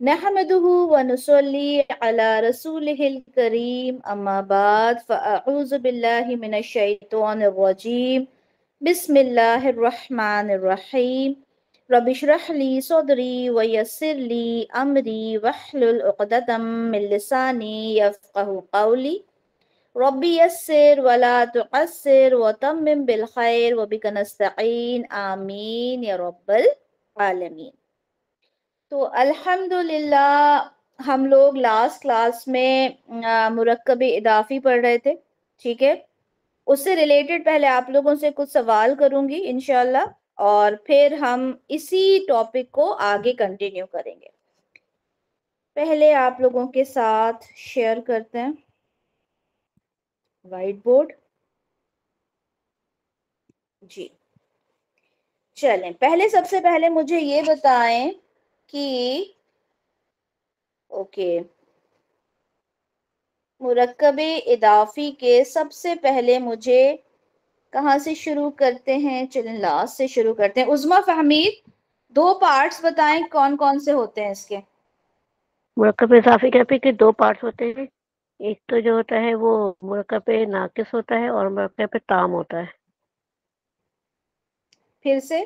नहमदुहु व नुसल्ली अला रसूलिहिल करीम अम्मा बाद फ़अऊज़ु बिल्लाहि मिनश शैतानिर रजीम बिस्मिल्लाहिर रहमानिर रहीम रब्बि इश्रह ली सदरी व यस्सिर ली अमरी वहलुल उक़दतम मिन लिसानी यफ़क़हू क़ौली रब्बी यस्सिर वला तुअस्सिर व तम्मिम बिल खैर व बिका नस्तईन आमीन या रब्बल आलमीन। तो अल्हम्दुलिल्लाह हम लोग लास्ट क्लास में मुरक्कब इदाफ़ी पढ़ रहे थे, ठीक है। उससे रिलेटेड पहले आप लोगों से कुछ सवाल करूंगी इंशाल्लाह, और फिर हम इसी टॉपिक को आगे कंटिन्यू करेंगे। पहले आप लोगों के साथ शेयर करते हैं व्हाइट बोर्ड जी। चलें, पहले सबसे पहले मुझे ये बताएं कि ओके, मुरक्कब इदाफ़ी के सबसे पहले मुझे कहाँ से शुरू करते हैं? चलें लास्ट से शुरू करते हैं। उज़मा फहमीद, 2 पार्ट्स बताएं कौन कौन से होते हैं इसके। मुरक्कब इज़ाफ़ी के 2 पार्ट्स होते हैं। एक तो जो होता है वो मुरक्कब नाक़िस होता है और मुरक्कब ताम होता है। फिर से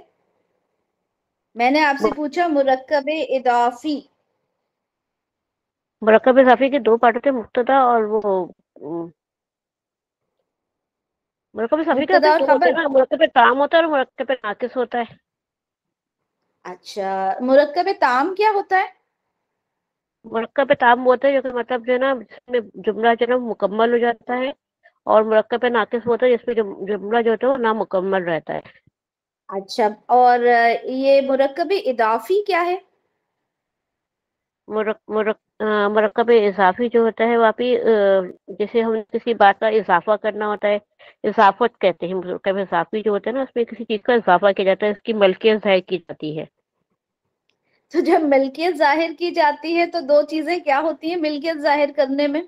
मैंने आपसे पूछा मुरक्कब इदाफ़ी। मुरक्कब इज़ाफ़ी के 2 पार्ट होते हैं, मुब्तदा और वो मुरक्कब इज़ाफ़ी के मुब्तदा और 2 होते हैं खबर। ना, मुरक्कब ताम होता है और मुरक्कब नाक़िस होता है। अच्छा, मुरक्कब ताम क्या होता है? मुरक्कब ताम होता है जो कि मतलब जो है ना, जिसमें जुमला जो है ना मुकम्मल हो जाता है, और मुरक्कब नाक़िस होता है जिसमें जुमला जो होता है वो नामुकम्मल रहता है। अच्छा, और ये मुरक्कब इदाफ़ी क्या है? मुरक्कब इज़ाफ़ी जो होता है वहाँ पे जैसे हम किसी बात का इज़ाफ़ा करना होता है, इज़ाफ़त कहते हैं। मुरक्कब इज़ाफ़ी जो होता है ना, उसमें किसी चीज़ का इज़ाफ़ा किया जाता है, उसकी मलकियत ज़ाहिर की जाती है। तो जब मिल्कियत जाहिर की जाती है तो 2 चीजें क्या होती हैं मिल्कियत जाहिर करने में?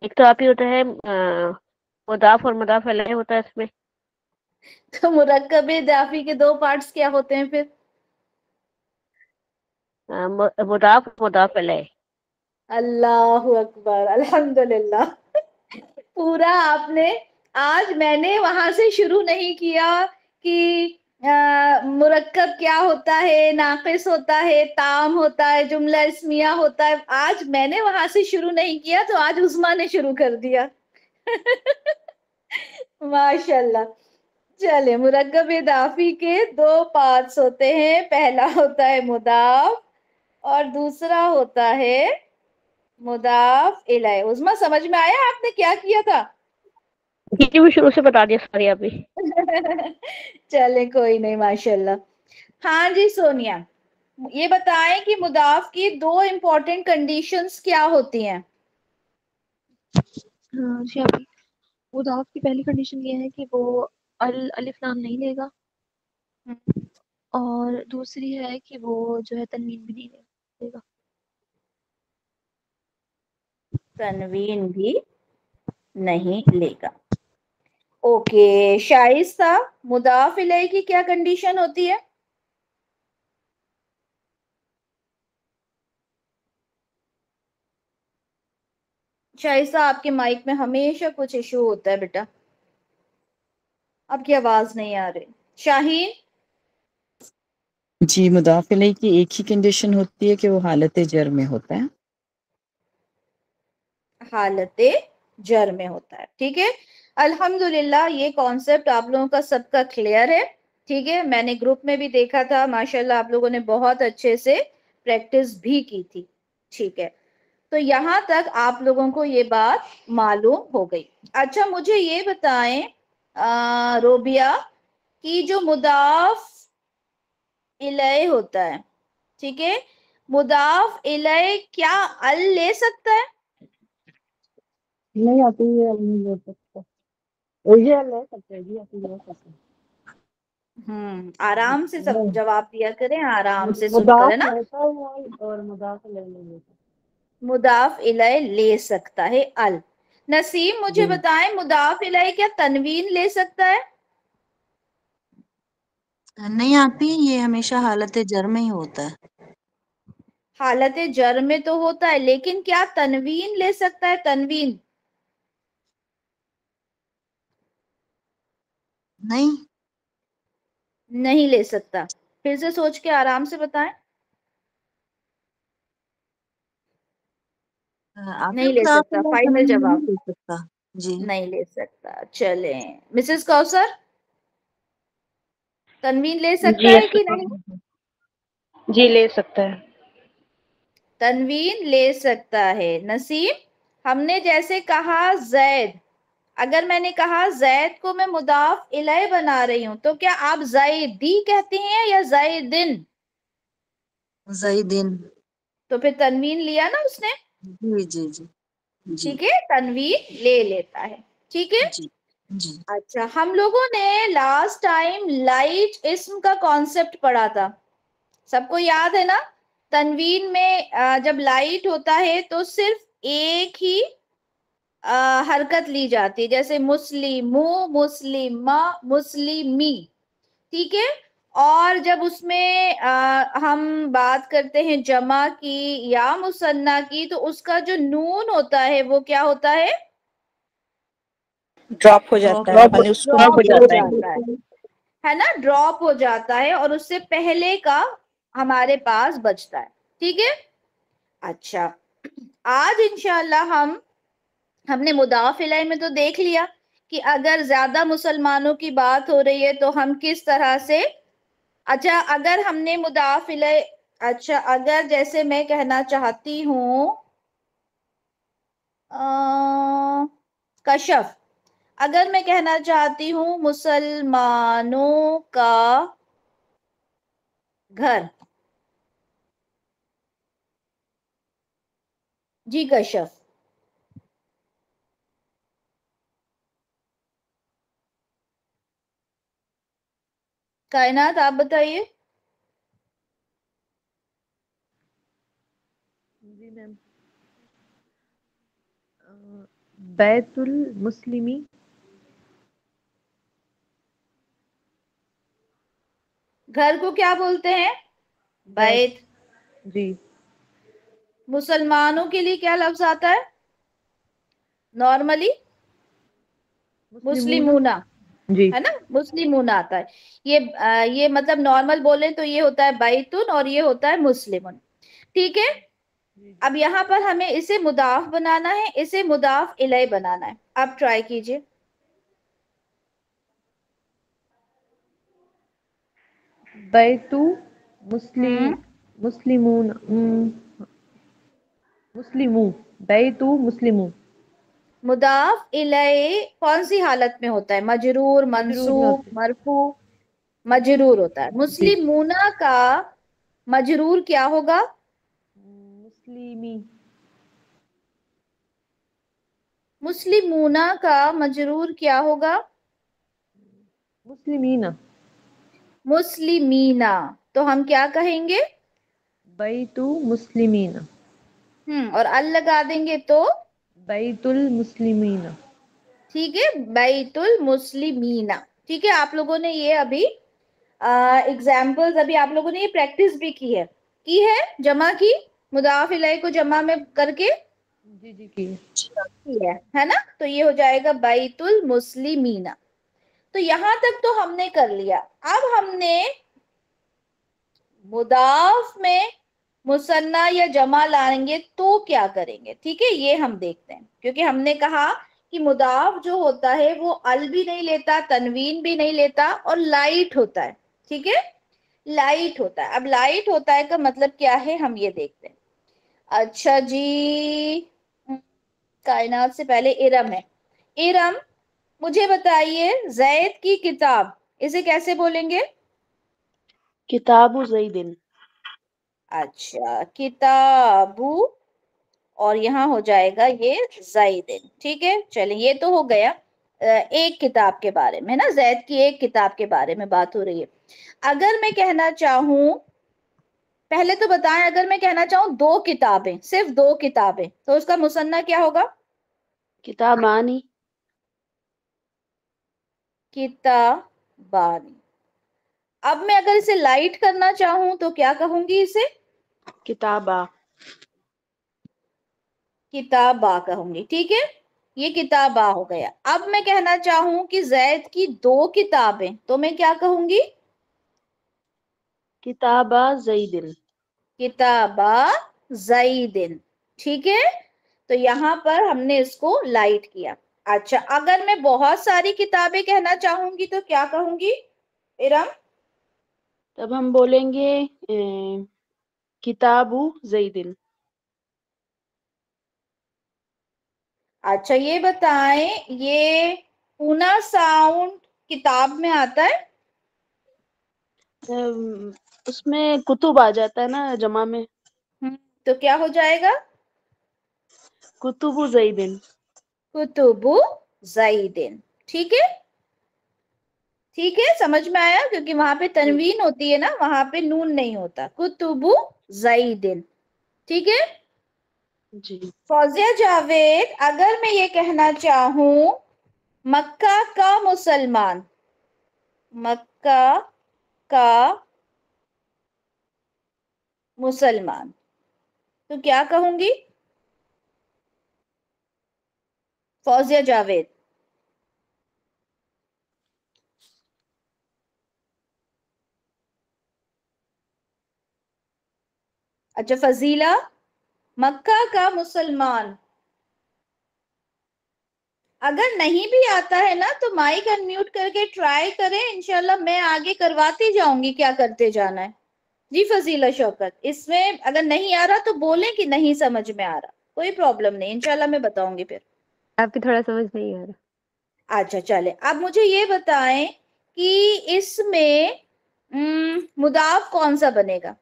एक तो आप ही होता है मुदाफ़ और मुदाफ़ अलैह होता है इसमें। तो मुरक्कब इदाफ़ी के 2 पार्ट्स क्या होते हैं फिर? मुदाफ़ मुदाफ़ अलैह। अल्लाहु अकबर, अल्हम्दुलिल्लाह। पूरा आपने, आज मैंने वहां से शुरू नहीं किया कि मुरक्कब क्या होता है, नाक़िस होता है, ताम होता है, जुमला इस्मिया होता है। आज मैंने वहां से शुरू नहीं किया, तो आज उस्मा ने शुरू कर दिया। माशाल्लाह। चले, मुरक्कब इदाफ़ी के 2 पार्ट्स होते हैं। पहला होता है मुदाफ और दूसरा होता है मुदाफ इलैह। उस्मा, समझ में आया आपने क्या किया था? जी, वो शुरू से बता दिया सॉरी अभी। चले कोई नहीं, माशाल्लाह। हाँ जी सोनिया, ये बताएं कि मुदाफ की 2 इम्पोर्टेंट कंडीशंस क्या होती हैं? जी अभी मुदाफ की पहली कंडीशन ये है कि वो अलिफ लाम नहीं लेगा, और दूसरी है कि वो जो है तनवीन भी नहीं लेगा। तनवीन भी नहीं लेगा। ओके शाइस्ता, मुदाफ इलैह की क्या कंडीशन होती है? शाइस्ता, आपके माइक में हमेशा कुछ इशू होता है बेटा, आपकी आवाज नहीं आ रही। शाहीन। जी, मुदाफ इलैह की एक ही कंडीशन होती है कि वो हालत जर में होता है। हालत जर में होता है, ठीक है। अल्हम्दुलिल्लाह, ये कॉन्सेप्ट आप लोगों का सबका क्लियर है, ठीक है। मैंने ग्रुप में भी देखा था, माशाल्लाह आप लोगों ने बहुत अच्छे से प्रैक्टिस भी की थी, ठीक है। तो यहाँ तक आप लोगों को ये बात मालूम हो गई। अच्छा, मुझे ये बताएं रोबिया, कि जो मुदाफ इलैह होता है, ठीक है, मुदाफ इलैह क्या अल ले सकता है? नहीं आती है, नहीं ले सकता। ये ले सकते हैं जी, आती ले सकते आराम से सब हैं। जवाब दिया करें, आराम से सुनकर, है मुदाफ ना। लेता है और मुदाफ इलैह नहीं लेता। मुदाफ इलैह ले सकता है अल। नसीम मुझे جی बताएं मुदाफ इलैहि क्या तनवीन ले सकता है؟ نہیں آتی، یہ ہمیشہ حالت جر میں ہی ہوتا ہے۔ حالت جر میں تو ہوتا ہے لیکن کیا تنوین لے سکتا ہے؟ تنوین نہیں، نہیں لے سکتا۔ پھر سے سوچ کے آرام سے بتائیں۔ آپ نے نہیں لے مضاف سکتا، الیہ فائنل تنوین جواب نہیں دے سکتا۔ جی نہیں لے سکتا۔ چلیں مسز کوثر، تنوین لے سکتا جی ہے کہ نہیں؟ جی لے سکتا ہے۔ تنوین لے سکتا ہے۔ نسیم، ہم نے جیسے کہا زید، اگر میں نے کہا زید کو میں مضاف الیہ بنا رہی ہوں تو کیا آپ زیدی کہتے ہیں یا زیدن؟ زیدن۔ تو پھر تنوین لیا نا اس نے، جی جی جی جی ٹھیک ہے، تنوین لے لیتا ہے، ٹھیک ہے۔ جی جی اچھا، ہم لوگوں نے لاسٹ ٹائم لائٹ اسم کا کانسیپٹ پڑھا تھا، سب کو یاد ہے نا؟ تنوین میں جب لائٹ ہوتا ہے تو صرف ایک ہی حرکت لی جاتی ہے، جیسے مسلمو، مسلمہ، مسلمی، ٹھیک ہے۔ اور جب اس میں ہم بات کرتے ہیں جمع کی یا مثنیٰ کی تو اس کا جو نون ہوتا ہے وہ کیا ہوتا ہے؟ ڈراپ ہو جاتا ہے، یعنی اس کو ڈراپ ہو ہو جاتا ہے۔ جاتا ہے نا، ڈراپ ہو جاتا ہے اور اس سے پہلے کا ہمارے پاس بچتا ہے، ٹھیک ہے۔ اچھا، آج انشاءاللہ ہم نے مضاف الیہ میں تو دیکھ لیا کہ اگر زیادہ مسلمانوں کی بات ہو رہی ہے تو ہم کس طرح سے، اچھا اگر ہم نے مضاف الیہ، اچھا اگر جیسے میں کہنا چاہتی ہوں کشف، اگر میں کہنا چاہتی ہوں مسلمانوں کا گھر، جی کشف، کائنات آپ بتائیے۔ جی میم، بیت المسلمی، گھر کو کیا بولتے ہیں؟ بیت۔ جی مسلمانوں کے لیے کیا لفظ آتا ہے نارملی؟ مسلمون، مسلمونہ، جی ہے نا، مسلمون آتا ہے۔ یہ مطلب نارمل بولیں تو یہ ہوتا ہے بیتن اور یہ ہوتا ہے مسلمن، ٹھیک ہے۔ اب یہاں پر ہمیں اسے مضاف بنانا ہے، اسے مضاف الیہ بنانا ہے، آپ ٹرائی کیجئے۔ بیت ہم مسلمون، مسلمو، بیت مسلمو، مضاف الیہ کون سی حالت میں ہوتا ہے؟ مجرور، مجرور میں منصوب، ہوتے مرفوع؟ مجرور ہوتا ہے۔ جی، مسلمونہ کا مجرور کیا ہوگا؟ مسلمی، مسلمونہ کا مجرور کیا ہوگا؟ مسلمین، مسلمینہ، تو ہم کیا کہیں گے؟ بیت مسلمین، اور ال لگا دیں گے تو بیت المسلمین، ٹھیک ہے، بیت المسلمین، ٹھیک ہے۔ آپ لوگوں نے یہ ابھی ایگزامپلز، ابھی آپ لوگوں نے یہ پریکٹس بھی کی ہے جمع کی، مضاف الیہ کو جمع میں کر کے جی جی کی، کی ہے نا، تو یہ ہو جائے گا بیت المسلمین۔ تو یہاں تک تو ہم نے کر لیا۔ اب ہم نے مضاف میں مثنیٰ یا جمع لائیں گے تو کیا کریں گے، ٹھیک ہے، یہ ہم دیکھتے ہیں، کیونکہ ہم نے کہا کہ مضاف جو ہوتا ہے وہ ال بھی نہیں لیتا، تنوین بھی نہیں لیتا، اور لائٹ ہوتا ہے، ٹھیک ہے، لائٹ ہوتا ہے۔ اب لائٹ ہوتا ہے کا مطلب کیا ہے ہم یہ دیکھتے ہیں۔ اچھا جی، کائنات سے پہلے ارم ہے۔ ارم، مجھے بتائیے زید کی کتاب، اسے کیسے بولیں گے؟ کتاب زید۔ اچھا، کتابو، اور یہاں ہو جائے گا یہ زیدن، ٹھیک ہے۔ چلیں یہ تو ہو گیا ایک کتاب کے بارے میں نا، زید کی ایک کتاب کے بارے میں بات ہو رہی ہے۔ اگر میں کہنا چاہوں، پہلے تو بتائیں، اگر میں کہنا چاہوں دو کتابیں، صرف دو کتابیں، تو اس کا مثنیٰ کیا ہوگا؟ किताबानी, किताबानी। अब मैं अगर इसे लाइट करना चाहूं तो क्या कहूंगी इसे? किताबा, किताबा कहूंगी, ठीक है। ये किताबा हो गया। अब मैं कहना चाहूं कि जैद की 2 किताबें, तो मैं क्या कहूंगी? किताबा ज़ैदिन, किताबा ज़ैदिन, ठीक है। तो यहाँ पर हमने इसको लाइट किया। अच्छा, अगर मैं बहुत सारी किताबें कहना चाहूंगी तो क्या कहूंगी इरम? तब हम बोलेंगे किताबु ज़ैदिन। अच्छा, ये बताएं, ये पूना साउंड किताब में आता है? उसमें कुतुब आ जाता है ना जमा में, तो क्या हो जाएगा? कुतुबु ज़ैदिन। कुतुबु ज़ैदिन, ठीक है। ठीक है, समझ में आया? क्योंकि वहां पे तनवीन होती है ना, वहां पे नून नहीं होता। कुतुबु ज़ैदिन, ठीक है। जी। फौजिया जावेद, अगर मैं ये कहना चाहूं मक्का का मुसलमान, मक्का का मुसलमान, तो क्या कहूंगी फौजिया जावेद? अच्छा फजीला, मक्का का मुसलमान। अगर नहीं भी आता है ना तो माइक अनम्यूट करके ट्राई करें, इंशाल्लाह मैं आगे करवाती जाऊंगी क्या करते जाना है। जी फजीला शौकत, इसमें अगर नहीं आ रहा तो बोलें कि नहीं समझ में आ रहा, कोई प्रॉब्लम नहीं, इंशाल्लाह मैं बताऊंगी फिर। आपकी थोड़ा समझ नहीं आ रहा। अच्छा चले, अब मुझे ये बताएं कि इसमें मुदाफ कौन सा बनेगा?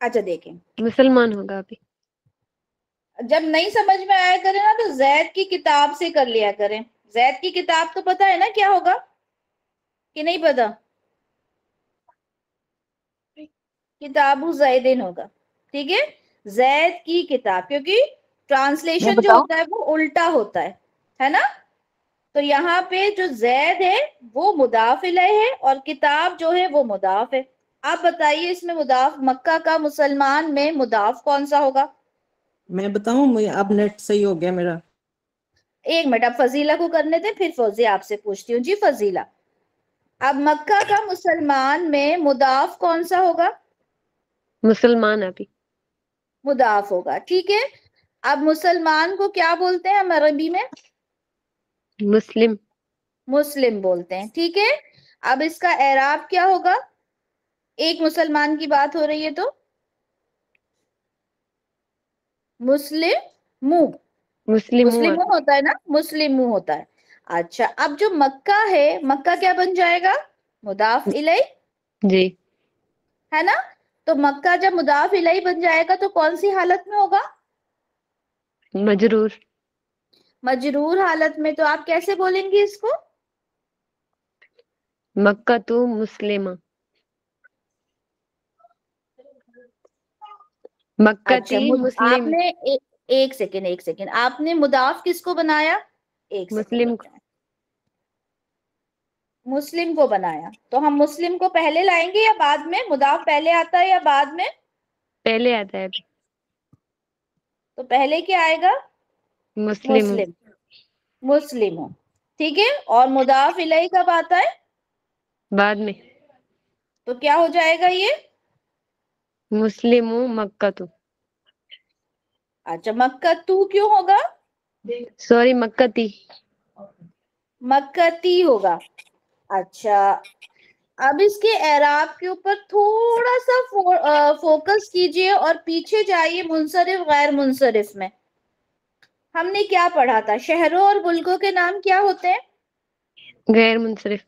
अच्छा देखें, मुसलमान होगा अभी। जब नहीं समझ में आया करे ना तो जैद की किताब से कर लिया करें। जैद की किताब तो पता है ना क्या होगा कि नहीं पता? किताबु जैदिन होगा, ठीक है। जैद की किताब, क्योंकि ट्रांसलेशन जो होता है वो उल्टा होता है ना। तो यहाँ पे जो जैद है वो मुदाफ इलैह है और किताब जो है वो मुदाफ है। आप बताइए इसमें मुदाफ, मक्का का मुसलमान में मुदाफ कौन सा होगा? मैं बताऊं, अब नेट सही हो गया मेरा। एक मिनट, अब फजीला को करने दे, फिर फौजिया आपसे पूछती हूँ। जी फजीला, अब मक्का का मुसलमान में मुदाफ कौन सा होगा? मुसलमान अभी। मुदाफ होगा, ठीक है। अब मुसलमान को क्या बोलते हैं हम अरबी में? मुस्लिम। मुस्लिम बोलते हैं, ठीक है। अब इसका एराब क्या होगा? एक मुसलमान की बात हो रही है तो मुस्लिम मुंह, मुस्लिम मुस्लिम मुंह होता है ना, मुस्लिम मुंह होता है। अच्छा, अब जो मक्का है, मक्का क्या बन जाएगा? मुदाफ इलैह, जी। है ना। तो मक्का जब मुदाफ इलैह बन जाएगा तो कौन सी हालत में होगा? मजरूर। मजरूर हालत में। तो आप कैसे बोलेंगे इसको? मक्का तो मुस्लिमा। अच्छा, मक्कती मुस्लिम। आपने एक सेकेंड, एक सेकेंड, आपने मुदाफ किसको बनाया? एक सेकेंड मुस्लिम रुक जाए। मुस्लिम को बनाया, तो हम मुस्लिम को पहले लाएंगे या बाद में? मुदाफ पहले आता है या बाद में? पहले आता है अभी। तो पहले क्या आएगा? मुस्लिम। मुस्लिम, मुस्लिम हो, ठीक है। और मुदाफ इलैह कब आता है? बाद में। तो क्या हो जाएगा ये? मुस्लिम मक्का तो। अच्छा, मक्का तू क्यों होगा? सॉरी, मक्कती। मक्कती होगा। अच्छा, अब इसके एराब के ऊपर थोड़ा सा फोकस कीजिए और पीछे जाइए मुनसरिफ गैर मुनसरिफ में। हमने क्या पढ़ा था? शहरों और मुल्कों के नाम क्या होते हैं? गैर मुनसरिफ।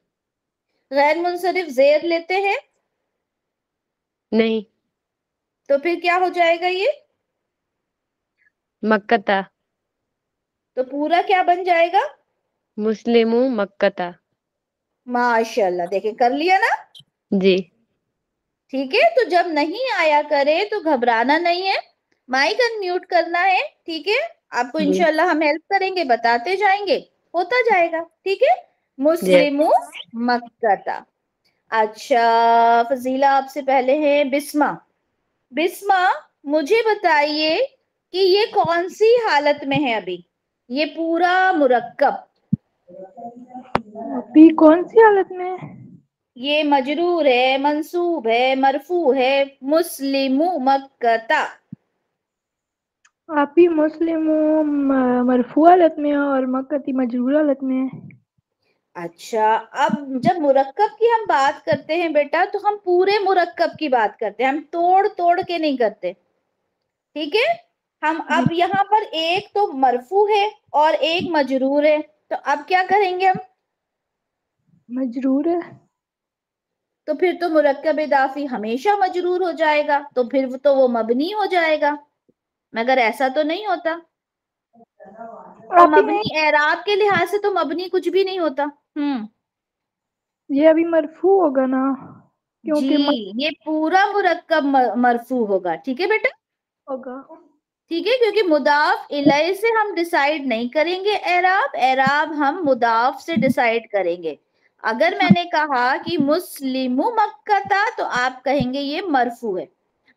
गैर मुनसरिफ जेर लेते हैं? नहीं। तो फिर क्या हो जाएगा ये? मक्कता। तो पूरा क्या बन जाएगा? मुस्लिम मक्कता। माशाल्लाह, देखे कर लिया ना। जी। ठीक है, तो जब नहीं आया करे तो घबराना नहीं है, माइक अनम्यूट करना है, ठीक है। आपको जी इंशाल्लाह हम हेल्प करेंगे, बताते जाएंगे, होता जाएगा, ठीक है। मुस्लिमु मक्कता। अच्छा फजीला आपसे पहले है बिस्मा। बिस्मा मुझे बताइए कि ये कौन सी हालत में है अभी, ये पूरा मुरक्कब, अभी कौन सी हालत में है? ये मजरूर है, मंसूब है, मरफू है, मुस्लिमु मक्कता। आप ही मुस्लिम मरफू हालत में है और मक्कती मजरूर हालत में है। अच्छा अब जब मुरक्कब की हम बात करते हैं बेटा, तो हम पूरे मुरक्कब की बात करते हैं, हम तोड़ तोड़ के नहीं करते, ठीक है। हम अब यहाँ पर एक तो मरफू है और एक मजरूर है, तो अब क्या करेंगे हम? मजरूर है। तो फिर तो मुरक्कब इदाफी हमेशा मजरूर हो जाएगा, तो फिर तो वो मबनी हो जाएगा, मगर ऐसा तो नहीं होता। और आप ही नहीं, मबनी एराब के लिहाज से तो मबनी कुछ भी नहीं होता। ये अभी मरफू होगा ना, क्योंकि जी ये पूरा मुरक्कब मरफू होगा, ठीक है बेटा, होगा। ठीक है, क्योंकि मुदाफ इलैह से हम डिसाइड नहीं करेंगे एराब, एराब हम मुदाफ से डिसाइड करेंगे। अगर मैंने कहा कि मुस्लिमु मक्कता, तो आप कहेंगे ये मरफू है।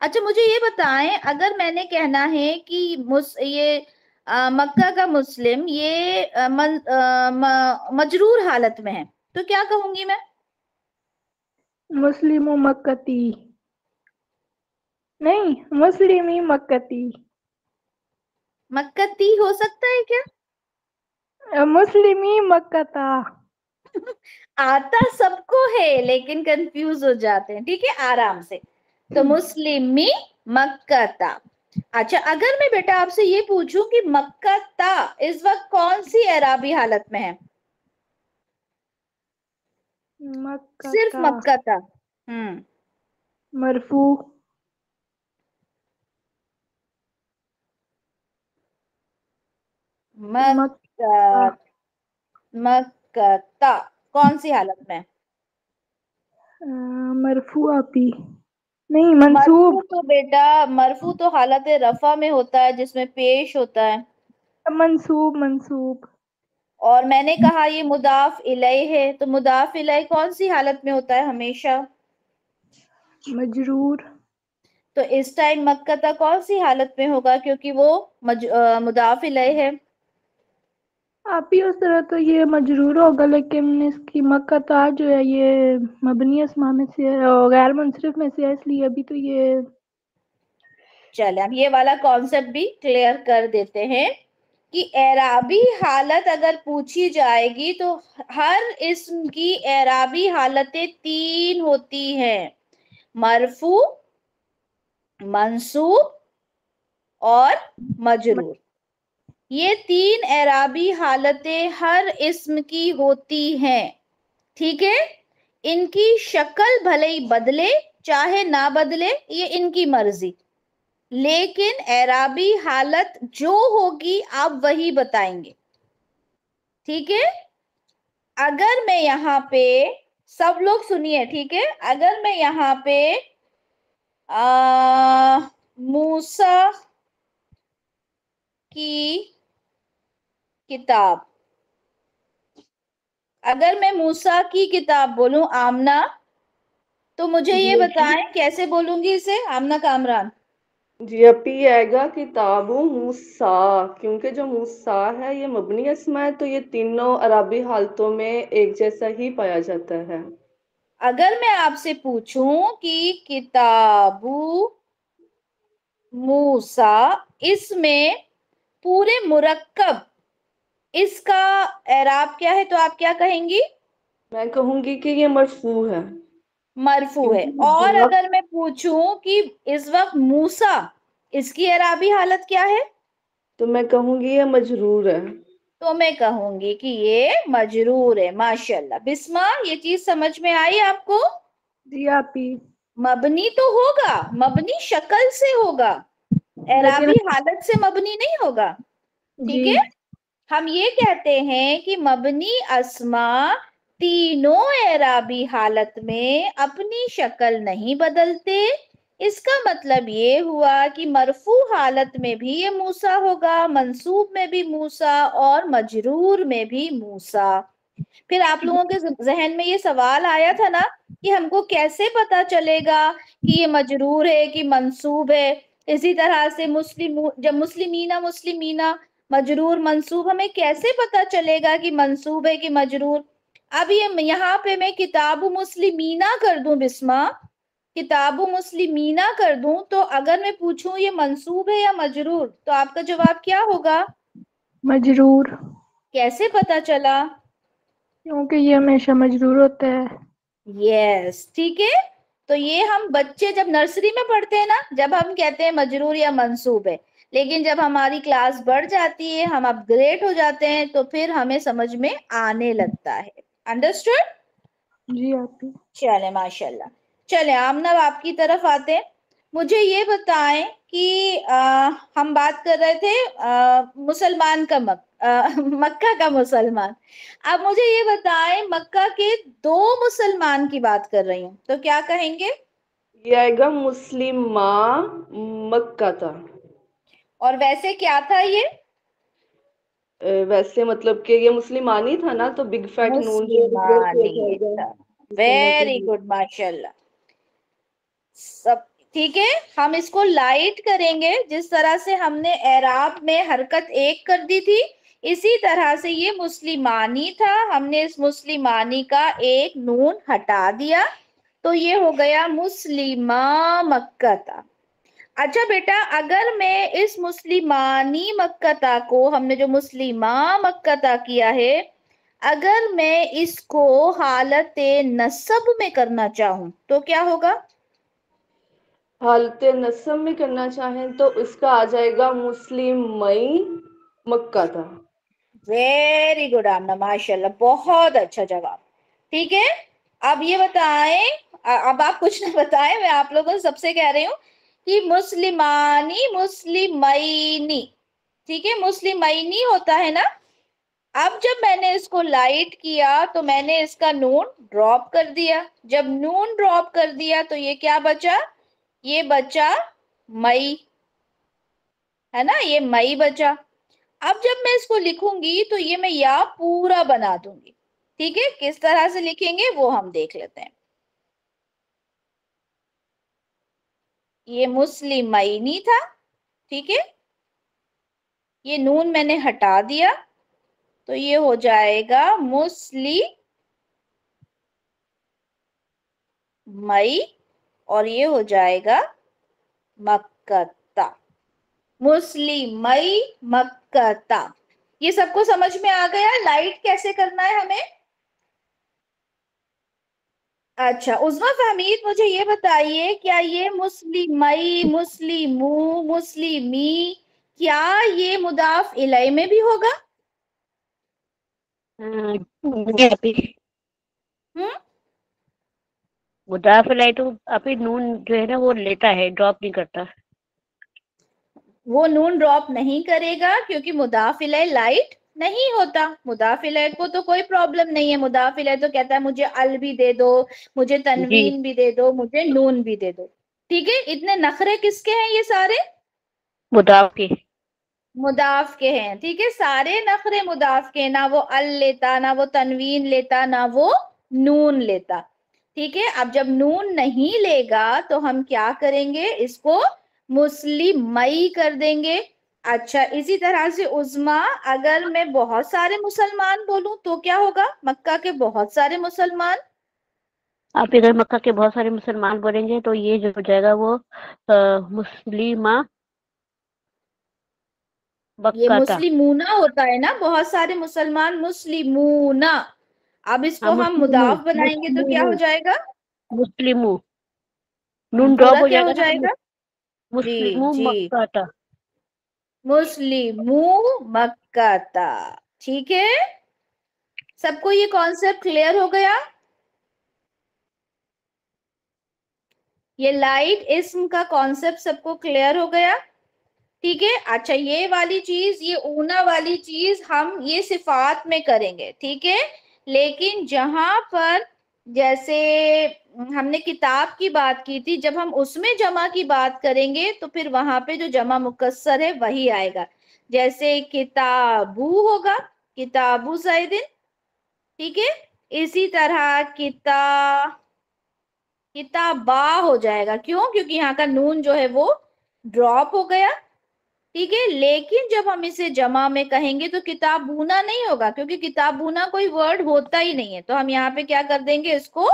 अच्छा मुझे ये बताएं, अगर मैंने कहना है कि ये मक्का का मुस्लिम ये मजरूर हालत में है, तो क्या कहूंगी मैं? मुस्लिम मक्कती, नहीं मुस्लिमी मक्कती। मक्कती हो सकता है क्या? मुस्लिमी मक्कता। आता सबको है लेकिन कंफ्यूज हो जाते हैं, ठीक है, आराम से। तो मुस्लिमी मक्कता। अच्छा अगर मैं बेटा आपसे ये पूछूं कि मक्कता इस वक्त कौन सी एराबी हालत में है? सिर्फ मक्कता मक्कता। मरफू। मक्का मक्कता कौन सी हालत में? मरफू आप ही नहीं, मंसूब। मरफू तो बेटा, मरफू तो हालत रफा में होता है जिसमें पेश होता है, मंसूब मंसूब। और मैंने कहा ये मुदाफ इलैह है, तो मुदाफ इलैह कौन सी हालत में होता है हमेशा? मजरूर। तो इस टाइम मक्कता कौन सी हालत में होगा, क्योंकि वो मुदाफ इलैह है। आप ही उस तरह तो ये मजरूर होगा, लेकिन इसकी मक्कता जो है ये मबनी अस्मा में से है और गैर मुनसरिफ में से है, इसलिए अभी तो ये। चले हम ये वाला कॉन्सेप्ट भी क्लियर कर देते हैं कि एराबी हालत अगर पूछी जाएगी तो हर इस्म की एराबी हालतें 3 होती हैं, मरफू, मंसूब और मजरूर। ये 3 एराबी हालतें हर इस्म की होती हैं, ठीक है। इनकी शक्ल भले ही बदले चाहे ना बदले, ये इनकी मर्जी, लेकिन एराबी हालत जो होगी आप वही बताएंगे, ठीक है। अगर मैं यहाँ पे, सब लोग सुनिए, ठीक है, अगर मैं यहाँ पे मूसा की किताब, अगर मैं मूसा की किताब बोलूं आमना, तो मुझे ये बताएं कैसे बोलूंगी इसे, आमना कामरान? जी अपी आएगा किताबु मूसा, क्योंकि जो मूसा है ये मबनी अस्मा है, तो ये तीनों अरबी हालतों में एक जैसा ही पाया जाता है। अगर मैं आपसे पूछूं कि किताबु मूसा, इसमें पूरे मुरक्कब इसका एराब क्या है, तो आप क्या कहेंगी? मैं कहूंगी कि ये मरफू है, मरफू है। क्योंकि और मुद्दलक, अगर मैं पूछूं कि इस वक्त मूसा, इसकी एराबी हालत क्या है, तो मैं कहूंगी ये मजरूर है। तो मैं कहूंगी कि ये मजरूर है। माशाल्लाह बिस्मा, ये चीज समझ में आई आपको? जी आप ही, मबनी तो होगा, मबनी शक्ल से होगा, लेकिन एराबी हालत से मबनी नहीं होगा, ठीक जी है। हम ये कहते हैं कि मबनी अस्मा तीनों एराबी हालत में अपनी शक्ल नहीं बदलते, इसका मतलब ये हुआ कि मरफू हालत में भी ये मूसा होगा, मंसूब में भी मूसा और मजरूर में भी मूसा। फिर आप लोगों के जहन में ये सवाल आया था ना कि हमको कैसे पता चलेगा कि ये मजरूर है कि मंसूब है। इसी तरह से मुस्लिम, जब मुस्लिमीना मुस्लिमीना मजरूर मंसूब, हमें कैसे पता चलेगा कि मंसूब है कि मजरूर। अब ये यहाँ पे मैं किताबु मुस्लिमीना कर दूं बिस्मा, किताबु मुस्लिमीना कर दूं, तो अगर मैं पूछूं ये मंसूब है या मजरूर, तो आपका जवाब क्या होगा? मजरूर, कैसे पता चला? क्योंकि ये हमेशा मजरूर होता है। यस, ठीक है। तो ये हम बच्चे जब नर्सरी में पढ़ते हैं ना, जब हम कहते हैं मजरूर या मंसूब है, लेकिन जब हमारी क्लास बढ़ जाती है, हम अपग्रेड हो जाते हैं, तो फिर हमें समझ में आने लगता है। अंडरस्टूड? जी आपी। चले माशाल्लाह। चले आमना आपकी तरफ आते हैं। मुझे ये बताएं कि हम बात कर रहे थे मुसलमान का मक्का का मुसलमान। अब मुझे ये बताएं, मक्का के दो मुसलमान की बात कर रही हूँ, तो क्या कहेंगे? ये आएगा मुस्लिमा मक्का था। और वैसे क्या था ये? वैसे मतलब कि ये मुस्लिमानी था ना, तो बिग फैट नून जो रिप्लेस हो मुस्लिमानी जाएगा। था। मुसलमान वेरी गुड, माशाल्लाह। सब ठीक है। हम इसको लाइट करेंगे, जिस तरह से हमने एराब में हरकत एक कर दी थी, इसी तरह से ये मुस्लिमानी था, हमने इस मुस्लिमानी का एक नून हटा दिया, तो ये हो गया मुस्लिमा मक्कता। अच्छा बेटा, अगर मैं इस मुस्लिमानी मक्कता को, हमने जो मुस्लिमा मक्कता किया है, अगर मैं इसको हालत नसब में करना चाहूं तो क्या होगा? हालत नसब में करना चाहें तो इसका आ जाएगा मुस्लिम मई मक्का था। वेरी गुड आमना, माशाल्लाह, बहुत अच्छा जवाब। ठीक है, अब ये बताएं, अब आप कुछ ना बताएं, मैं आप लोगों से सबसे कह रही हूँ कि मुस्लिमानी मुस्लिमैनी, ठीक है, मुस्लिमैनी होता है ना। अब जब मैंने इसको लाइट किया तो मैंने इसका नून ड्रॉप कर दिया, जब नून ड्रॉप कर दिया तो ये क्या बचा? ये बचा मई, है ना, ये मई बचा। अब जब मैं इसको लिखूंगी तो ये मैं या पूरा बना दूंगी। ठीक है, किस तरह से लिखेंगे वो हम देख लेते हैं। ये मुस्लिमैनी था, ठीक है, ये नून मैंने हटा दिया, तो ये हो जाएगा मुस्लिमई, और ये हो जाएगा मक्कता, मुस्लिमई मक्कता। ये सबको समझ में आ गया लाइट कैसे करना है हमें? अच्छा उस्मा फहमीद, मुझे ये बताइए, क्या ये मुस्लिमई मुस्लिमू मुस्लिमी, क्या ये मुदाफ इलै में भी होगा? जी आपी, हम्म, मुदाफ इलैह तो आपी नून जो है ना वो लेता है, ड्रॉप नहीं करता। वो नून ड्रॉप नहीं करेगा क्योंकि मुदाफ इलै लाइट नहीं होता। मुदाफ इलै को तो कोई प्रॉब्लम नहीं है, मुदाफ इलै तो कहता है मुझे अल भी दे दो, मुझे जी तनवीन भी दे दो, मुझे नून भी दे दो। ठीक है, इतने नखरे किसके हैं ये सारे? मुदाफ की। मुदाफ के हैं। ठीक है, सारे नखरे मुदाफ के, ना वो अल लेता, ना वो तनवीन लेता, ना वो नून लेता। ठीक है, अब जब नून नहीं लेगा तो हम क्या करेंगे, इसको मुस्लिमई कर देंगे। अच्छा, इसी तरह से उज़्मा, अगर मैं बहुत सारे मुसलमान बोलूं तो क्या होगा? मक्का के बहुत सारे मुसलमान। आप इधर मक्का के बहुत सारे मुसलमान बोलेंगे तो ये जो हो जाएगा वो मुस्लिमा ये मक्का था। मुस्लिमूना होता है ना, बहुत सारे मुसलमान, मुस्लिमूना। अब हाँ इसको हम मुस्लिमू, मुदाफ बनाएंगे तो क्या हो मुस्लिमू, जाएगा? मुस्लिमू, नून ड्रॉप पूरा हो क्या हो जाएगा ना तो जाएगा? जी मुस्लिमू जी, मक्का था। मुस्लिमू मक्काता। ठीक है, सबको ये कॉन्सेप्ट क्लियर हो गया? ये लाइट इस्म का कॉन्सेप्ट सबको क्लियर हो गया? ठीक है, अच्छा ये वाली चीज, ये ऊना वाली चीज हम ये सिफात में करेंगे, ठीक है, लेकिन जहां पर جیسے ہم نے کتاب کی بات کی تھی، جب ہم اس میں جمع کی بات کریں گے تو پھر وہاں پہ جو جمع مکسر ہے وہی آئے گا. جیسے کتابو ہوگا، کتابو زیدن، ٹھیک ہے. اسی طرح کتابا ہو جائے گا. کیوں؟ کیونکہ یہاں کا نون جو ہے وہ ڈراپ ہو گیا، ٹھیک ہے. لیکن جب ہم اسے جمع میں کہیں گے تو کتابونا نہیں ہوگا، کیونکہ کتابونا کوئی ورڈ ہوتا ہی نہیں ہے. تو ہم یہاں پہ کیا کر دیں گے، اس کو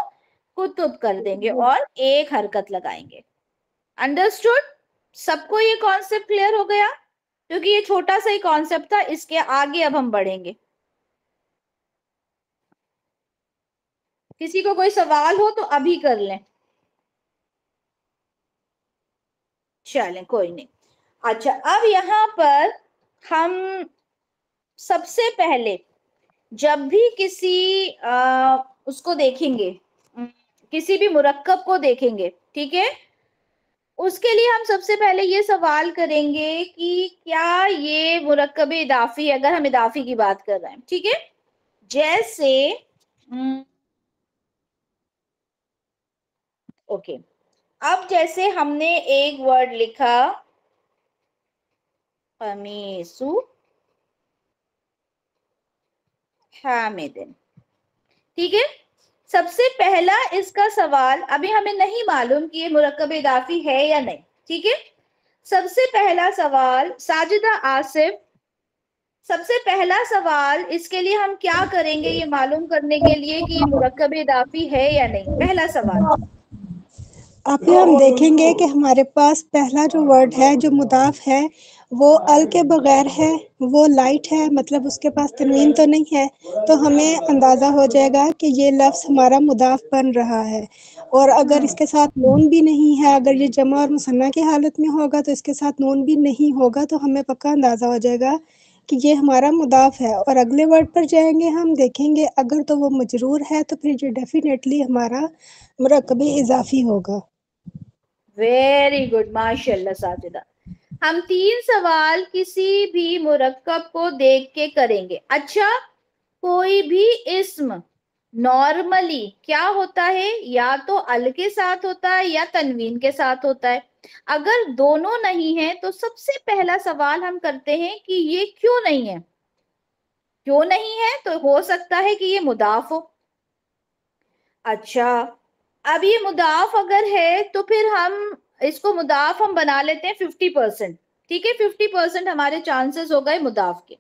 کتب کر دیں گے اور ایک حرکت لگائیں گے. انڈرسٹوڈ؟ سب کو یہ کانسیپٹ کلیئر ہو گیا؟ کیونکہ یہ چھوٹا سا ہی کانسیپٹ تھا، اس کے آگے اب ہم بڑھیں گے. کسی کو کوئی سوال ہو تو ابھی کر لیں. چلیں کوئی نہیں. اچھا، اب یہاں پر ہم سب سے پہلے جب بھی کسی اس کو دیکھیں گے، کسی بھی مرکب کو دیکھیں گے، ٹھیک ہے، اس کے لیے ہم سب سے پہلے یہ سوال کریں گے کہ کیا یہ مرکب اضافی ہے، اگر ہم اضافی کی بات کر رہے ہیں، ٹھیک ہے. جیسے اوکے، اب جیسے ہم نے ایک ورڈ لکھا قمیصو حامدن، ٹھیک ہے. سب سے پہلا اس کا سوال، ابھی ہمیں نہیں معلوم کہ یہ مرکب اضافی ہے یا نہیں، ٹھیک ہے. سب سے پہلا سوال ساجدہ آصف، سب سے پہلا سوال اس کے لیے ہم کیا کریں گے یہ معلوم کرنے کے لیے کہ یہ مرکب اضافی ہے یا نہیں. پہلا سوال آپ ہم دیکھیں گے کہ ہمارے پاس پہلا جو ورڈ ہے جو مضاف ہے وہ ال کے بغیر ہے، وہ لائٹ ہے، مطلب اس کے پاس تنوین تو نہیں ہے. تو ہمیں اندازہ ہو جائے گا کہ یہ لفظ ہمارا مضاف بن رہا ہے. اور اگر اس کے ساتھ نون بھی نہیں ہے، اگر یہ جمع اور مثنیٰ کی حالت میں ہوگا تو اس کے ساتھ نون بھی نہیں ہوگا، تو ہمیں پکا اندازہ ہو جائے گا کہ یہ ہمارا مضاف ہے. اور اگلے ورڈ پر جائیں گے، ہم دیکھیں گے اگر تو وہ مجرور ہے تو پھر یہ ڈیفینیٹلی ہمارا مرکب اضافی ہوگا. ویری گڈ، ماشاء اللہ ساجدہ. ہم 3 سوال کسی بھی مرکب کو دیکھ کے کریں گے. اچھا، کوئی بھی اسم نارملی کیا ہوتا ہے، یا تو ال کے ساتھ ہوتا ہے یا تنوین کے ساتھ ہوتا ہے. اگر دونوں نہیں ہیں تو سب سے پہلا سوال ہم کرتے ہیں کہ یہ کیوں نہیں ہے. کیوں نہیں ہے؟ تو ہو سکتا ہے کہ یہ مضاف ہو. اچھا، اب یہ مضاف اگر ہے تو پھر ہم اس کو مضاف ہم بنا لیتے ہیں 50%، ٹھیک ہے. 50% ہمارے چانسز ہو گئے مضاف کے.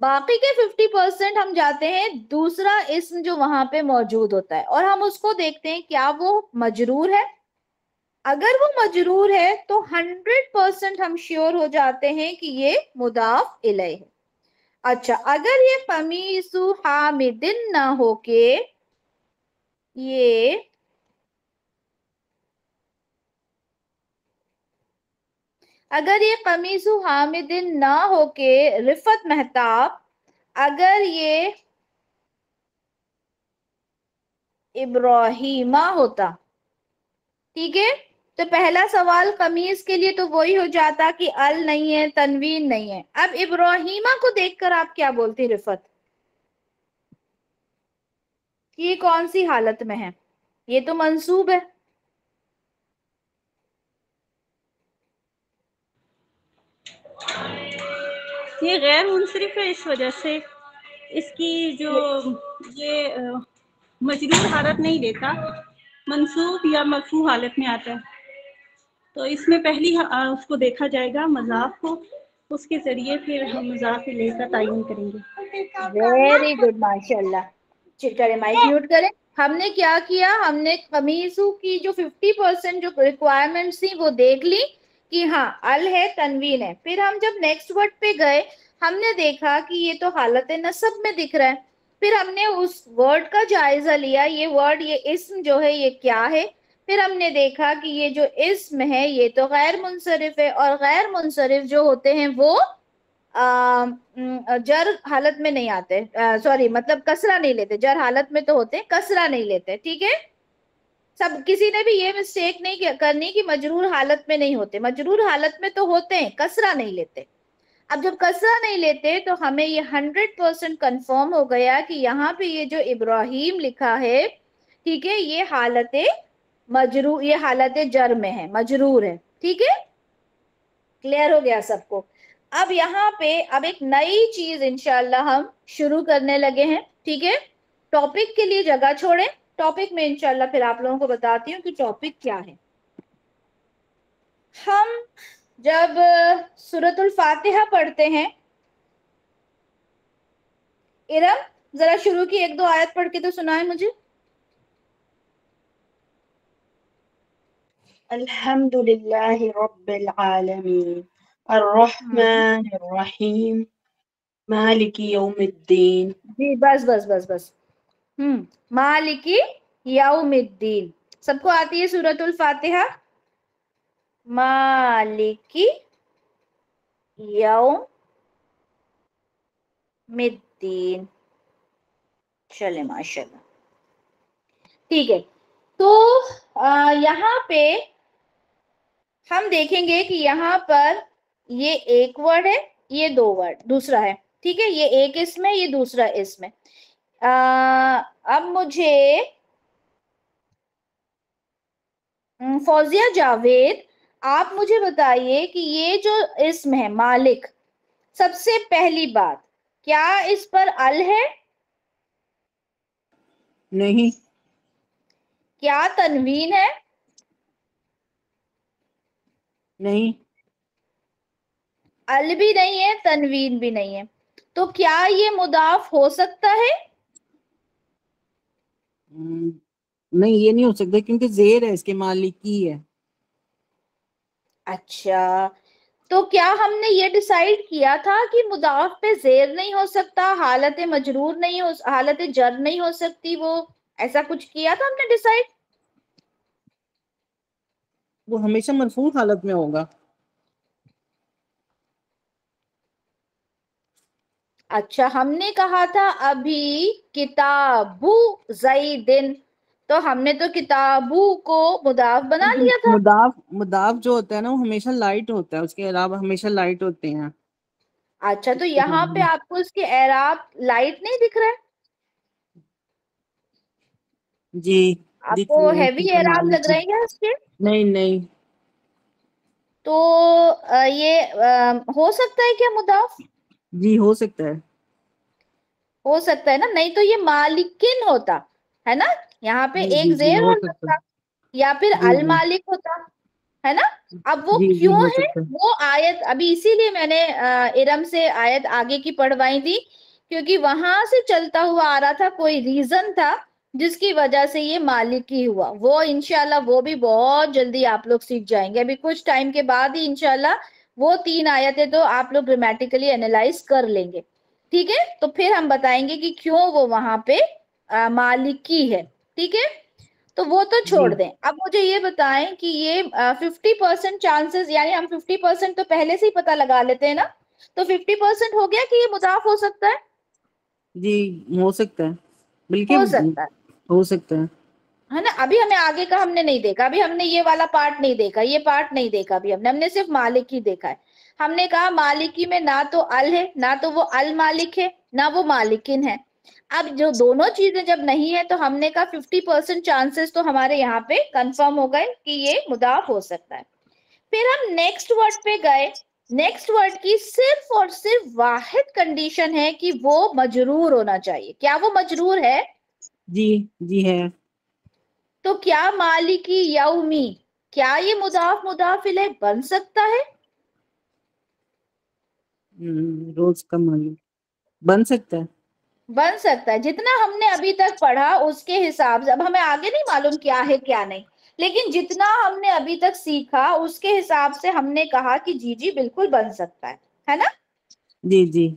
باقی کے 50% ہم جاتے ہیں دوسرا اسم جو وہاں پہ موجود ہوتا ہے اور ہم اس کو دیکھتے ہیں کیا وہ مجرور ہے. اگر وہ مجرور ہے تو 100% ہم شیور ہو جاتے ہیں کہ یہ مضاف الیہ ہے. اچھا، اگر یہ قمیص حامدن نہ ہو کے یہ قمیص حامدن نہ ہو کے رفت مہتاب، اگر یہ ابراہیمہ ہوتا، ٹھیک ہے، تو پہلا سوال قمیص کے لیے تو وہی ہو جاتا کہ ال نہیں ہے، تنوین نہیں ہے. اب ابراہیمہ کو دیکھ کر آپ کیا بولتی رفت؟ یہ کون سی حالت میں ہے؟ یہ تو منصوب ہے. یہ غیر منصرف ہے، اس وجہ سے اس کی جو یہ مجرور حالت نہیں لیتا، منصوب یا مرفوع حالت میں آتا ہے. تو اس میں پہلی اس کو دیکھا جائے گا مضاف کو، اس کے ذریعے پھر ہم مضاف الیہ کا تعین کریں گے. ویری گڈ، ماشاء اللہ. کریں مائک میوٹ کریں. ہم نے کیا کیا، ہم نے قمیصو کی جو 50% جو ریکوائرمنٹس تھی وہ دیکھ لی کہ ہاں ال ہے، تنوین ہے. پھر ہم جب نیکسٹ ورڈ پہ گئے ہم نے دیکھا کہ یہ تو حالت نصب میں دکھ رہا ہے. پھر ہم نے اس ورڈ کا جائزہ لیا، یہ ورڈ، یہ اسم جو ہے یہ کیا ہے. پھر ہم نے دیکھا کہ یہ جو اسم ہے یہ تو غیر منصرف ہے، اور غیر منصرف جو ہوتے ہیں وہ جر حالت میں نہیں آتے، سوری مطلب کسرہ نہیں لیتے. جر حالت میں تو ہوتے ہیں، کسرہ نہیں لیتے، ٹھیک ہے. سب کسی نے بھی یہ مسٹیک نہیں کرنی کہ مجرور حالت میں نہیں ہوتے. مجرور حالت میں تو ہوتے ہیں، کسرہ نہیں لیتے. अब जब कसरा नहीं लेते तो हमें ये 100% कंफर्म हो गया कि यहाँ पे ये जो इब्राहिम लिखा है, ठीक है, ये हालत मजरूर, ये हालत जर में है, मजरूर है। ठीक है, क्लियर हो गया सबको। अब यहाँ पे अब एक नई चीज इंशाल्लाह हम शुरू करने लगे हैं। ठीक है, टॉपिक के लिए जगह छोड़ें, टॉपिक में इंशाल्लाह फिर आप लोगों को बताती हूँ कि टॉपिक क्या है। हम जब सूरतुल फातिहा पढ़ते हैं, इरम जरा शुरू की 1-2 आयत पढ़ के तो सुनाए मुझे। अल्हम्दुलिल्लाहि रब्बिल आलमीन अर्रहमानिर रहीम मालिकी यौमिद्दीन। जी बस बस बस बस। मालिकी यौमिद्दीन, सबको आती है सूरतुल फातिहा? मालिकी यौमिद्दीन, चले माशाल्लाह। ठीक है, तो यहाँ पे हम देखेंगे कि यहाँ पर ये एक वर्ड है, ये 2 वर्ड दूसरा है। ठीक है, ये एक इसमें, ये दूसरा इसमें। अब मुझे फौजिया जावेद, आप मुझे बताइए कि ये जो इसम है मालिक, सबसे पहली बात, क्या इस पर अल है? नहीं। क्या तनवीन है? नहीं। अल भी नहीं है, तनवीन भी नहीं है, तो क्या ये मुदाफ हो सकता है? नहीं, ये नहीं हो सकता क्योंकि जेर है, इसके मालिकी है। अच्छा, तो क्या हमने ये डिसाइड किया था कि मुदाफ पे जेर नहीं हो सकता, हालत मजरूर नहीं हो, हालत जर नहीं हो सकती, वो ऐसा कुछ किया था हमने डिसाइड? वो हमेशा मरफू हालत में होगा। अच्छा, हमने कहा था अभी किताबू ज़ैदिन, तो हमने तो किताबू को मुदाफ बना लिया था। मुदाफ जो होता है ना वो हमेशा लाइट होता है, उसके अलावा हमेशा लाइट होते हैं। अच्छा, तो यहाँ पे आपको इसके एराब लाइट नहीं दिख रहा है? जी, आपको हैवी एराब लग रहे हैं क्या इसके? नहीं नहीं। तो ये हो सकता है क्या मुदाफ? जी हो सकता है। हो सकता है ना, नहीं तो ये मालिकिन होता है ना, यहाँ पे जी, एक जी, जेर हो हो सकता सकता, या फिर जी, अल जी। मालिक होता है ना। अब वो जी, जी, क्यों हो है, सकता है। वो आयत अभी इसीलिए मैंने इरम से आयत आगे की पढ़वाई थी, क्योंकि वहां से चलता हुआ आ रहा था, कोई रीजन था जिसकी वजह से ये मालिकी हुआ। वो इंशाल्लाह वो भी बहुत जल्दी आप लोग सीख जाएंगे, अभी कुछ टाइम के बाद ही इंशाल्लाह वो 3 आयतें तो आप लोग ग्रामेटिकली एनालाइज कर लेंगे। ठीक है, तो फिर हम बताएंगे कि क्यों वो वहां पे मालिकी है। ठीक है, तो वो तो छोड़ दें। अब मुझे ये बताएं कि ये 50% चांसेस, यानी हम 50% तो पहले से ही पता लगा लेते हैं ना, तो 50% हो गया कि ये मुदाफ हो सकता है? जी हो सकता है, बल्कि हो सकता हो सकता है ना। अभी हमें आगे का हमने नहीं देखा, अभी हमने ये वाला पार्ट नहीं देखा, ये पार्ट नहीं देखा अभी हमने सिर्फ मालिक ही देखा है। हमने कहा मालिकी में ना तो अल है, ना तो वो अल मालिक है, ना वो मालिकिन है। अब जो दोनों चीजें जब नहीं है तो हमने कहा 50% चांसेस तो हमारे यहाँ पे कंफर्म हो गए कि ये मुदाफ हो सकता है। फिर हम नेक्स्ट वर्ड पे गए। नेक्स्ट वर्ड की सिर्फ और सिर्फ वाहिद कंडीशन है कि वो मजरूर होना चाहिए। क्या वो मजरूर है? जी जी है। तो क्या मालिकी यौमी, क्या ये मुदाफ मुदाफ इलैह बन सकता है? रोज का मालिक बन सकता है। बन सकता है, जितना हमने अभी तक पढ़ा उसके हिसाब से। अब हमें आगे नहीं मालूम क्या है क्या नहीं, लेकिन जितना हमने अभी तक सीखा उसके हिसाब से हमने कहा कि जी जी बिल्कुल बन सकता है ना। जी जी।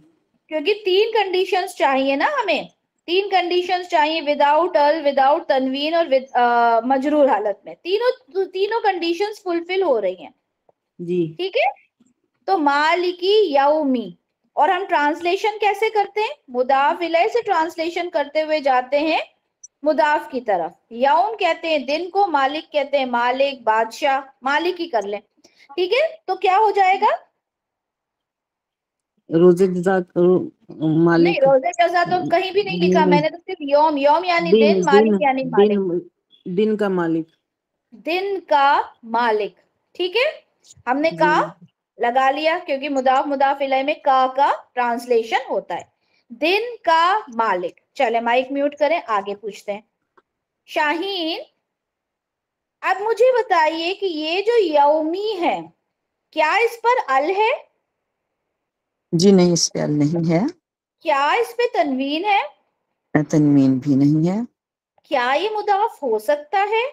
क्योंकि 3 कंडीशंस चाहिए ना हमें, 3 कंडीशंस चाहिए, विदाउट अल, विदाउट तनवीन और मजरूर हालत में। तीनों कंडीशंस फुलफिल हो रही हैं। जी ठीक है, तो मालिकी यौमी, और हम ट्रांसलेशन कैसे करते हैं? मुदाफ इलैह से ट्रांसलेशन करते हुए जाते हैं मुदाफ की तरफ। यौम कहते हैं दिन को, मालिक कहते हैं मालिक, बादशाह, मालिक ही कर लें। ठीक है, तो क्या हो जाएगा? रोजे जजा नहीं, मालिक रोजे जजा तो कहीं भी नहीं लिखा, मैंने तो सिर्फ यौम, यौम यानी दिन, दिन मालिक दिन यानी मालिक, दिन दिन का मालिक। दिन का मालिक। ठीक है, हमने जी का लगा लिया क्योंकि मुदाफ मुदाफ इलैह में का ट्रांसलेशन होता है। दिन का मालिक। चले माइक म्यूट करें, आगे पूछते हैं। शाहीन, अब मुझे बताइए कि ये जो यौमी है, क्या इस पर अल है? जी नहीं, इस पे अल नहीं है। क्या इस पे तनवीन है? तनवीन भी नहीं है। क्या ये मुदाफ हो सकता है?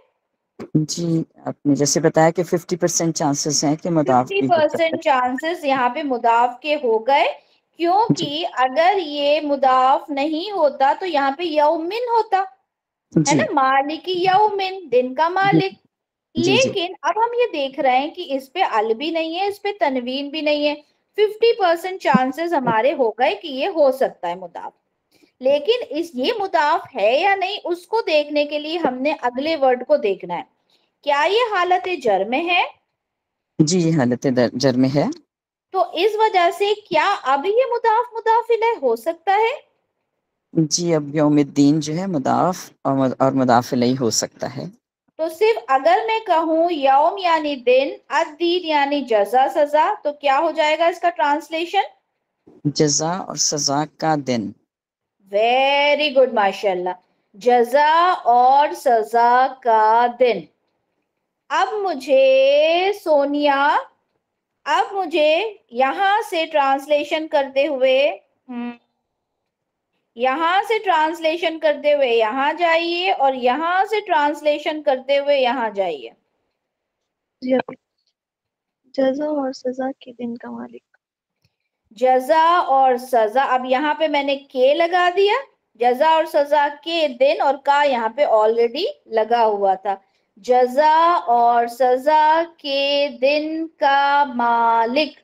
जी, आपने जैसे बताया कि 50% चांसेस हैं कि मुदाफ भी हो सकता 50% चांसेस यहाँ पे मुदाफ के हो गए, क्योंकि अगर ये मुदाफ नहीं होता तो यहाँ पे यौमिन होता है। है जी ना, मालिक यौमिन, दिन का मालिक। जी जी लेकिन अब हम ये देख रहे हैं कि इस पे अल भी नहीं है, इस पे तनवीन भी नहीं है। 50% चांसेस हमारे हो गए कि ये हो सकता है मुदाफ। लेकिन इस ये मुदाफ है या नहीं, उसको देखने के लिए हमने अगले वर्ड को देखना है। क्या ये हालत जर में है? जी, ये हालत जर में है। तो इस वजह से क्या अब ये मुदाफ मुदाफ इलैह हो सकता है? जी, अब यौमुद्दीन जो है मुदाफ और मुदाफ इलैह हो सकता है। तो सिर्फ अगर मैं कहूं यौम यानी दिन, अद्दीन यानी जजा सजा, तो क्या हो जाएगा इसका ट्रांसलेशन? जजा और सजा का दिन। वेरी गुड, माशाल्लाह, जजा और सजा का दिन। अब मुझे सोनिया, अब मुझे यहां से ट्रांसलेशन करते हुए यहां से ट्रांसलेशन करते हुए यहां जाइए और यहां से ट्रांसलेशन करते हुए यहां जाइए। जी अभी जजा और सजा के दिन का मालिक। जजा और सजा, अब यहाँ पे मैंने के लगा दिया, जजा और सजा के दिन, और का यहाँ पे ऑलरेडी लगा हुआ था। जजा और सजा के दिन का मालिक,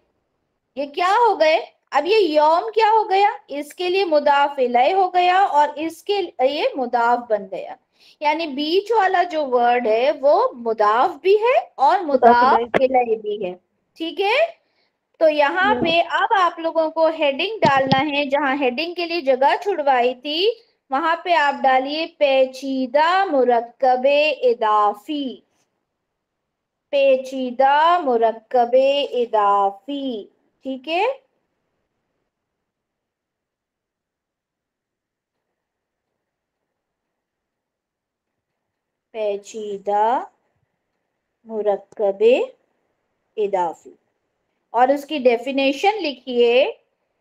ये क्या हो गए? अब ये यौम क्या हो गया? इसके लिए मुदाफ इलैह हो गया और इसके लिए मुदाफ बन गया। यानी बीच वाला जो वर्ड है वो मुदाफ भी है और मुदाफ इलैह भी है। ठीक है, तो यहाँ पे अब आप लोगों को हेडिंग डालना है। जहां हेडिंग के लिए जगह छुड़वाई थी वहां पे आप डालिए पेचीदा मुरक्कबे इदाफी, पेचीदा मुरक्कबे इदाफी। ठीक है, पेचीदा मुरक्कबे इदाफी, और उसकी डेफिनेशन लिखिए,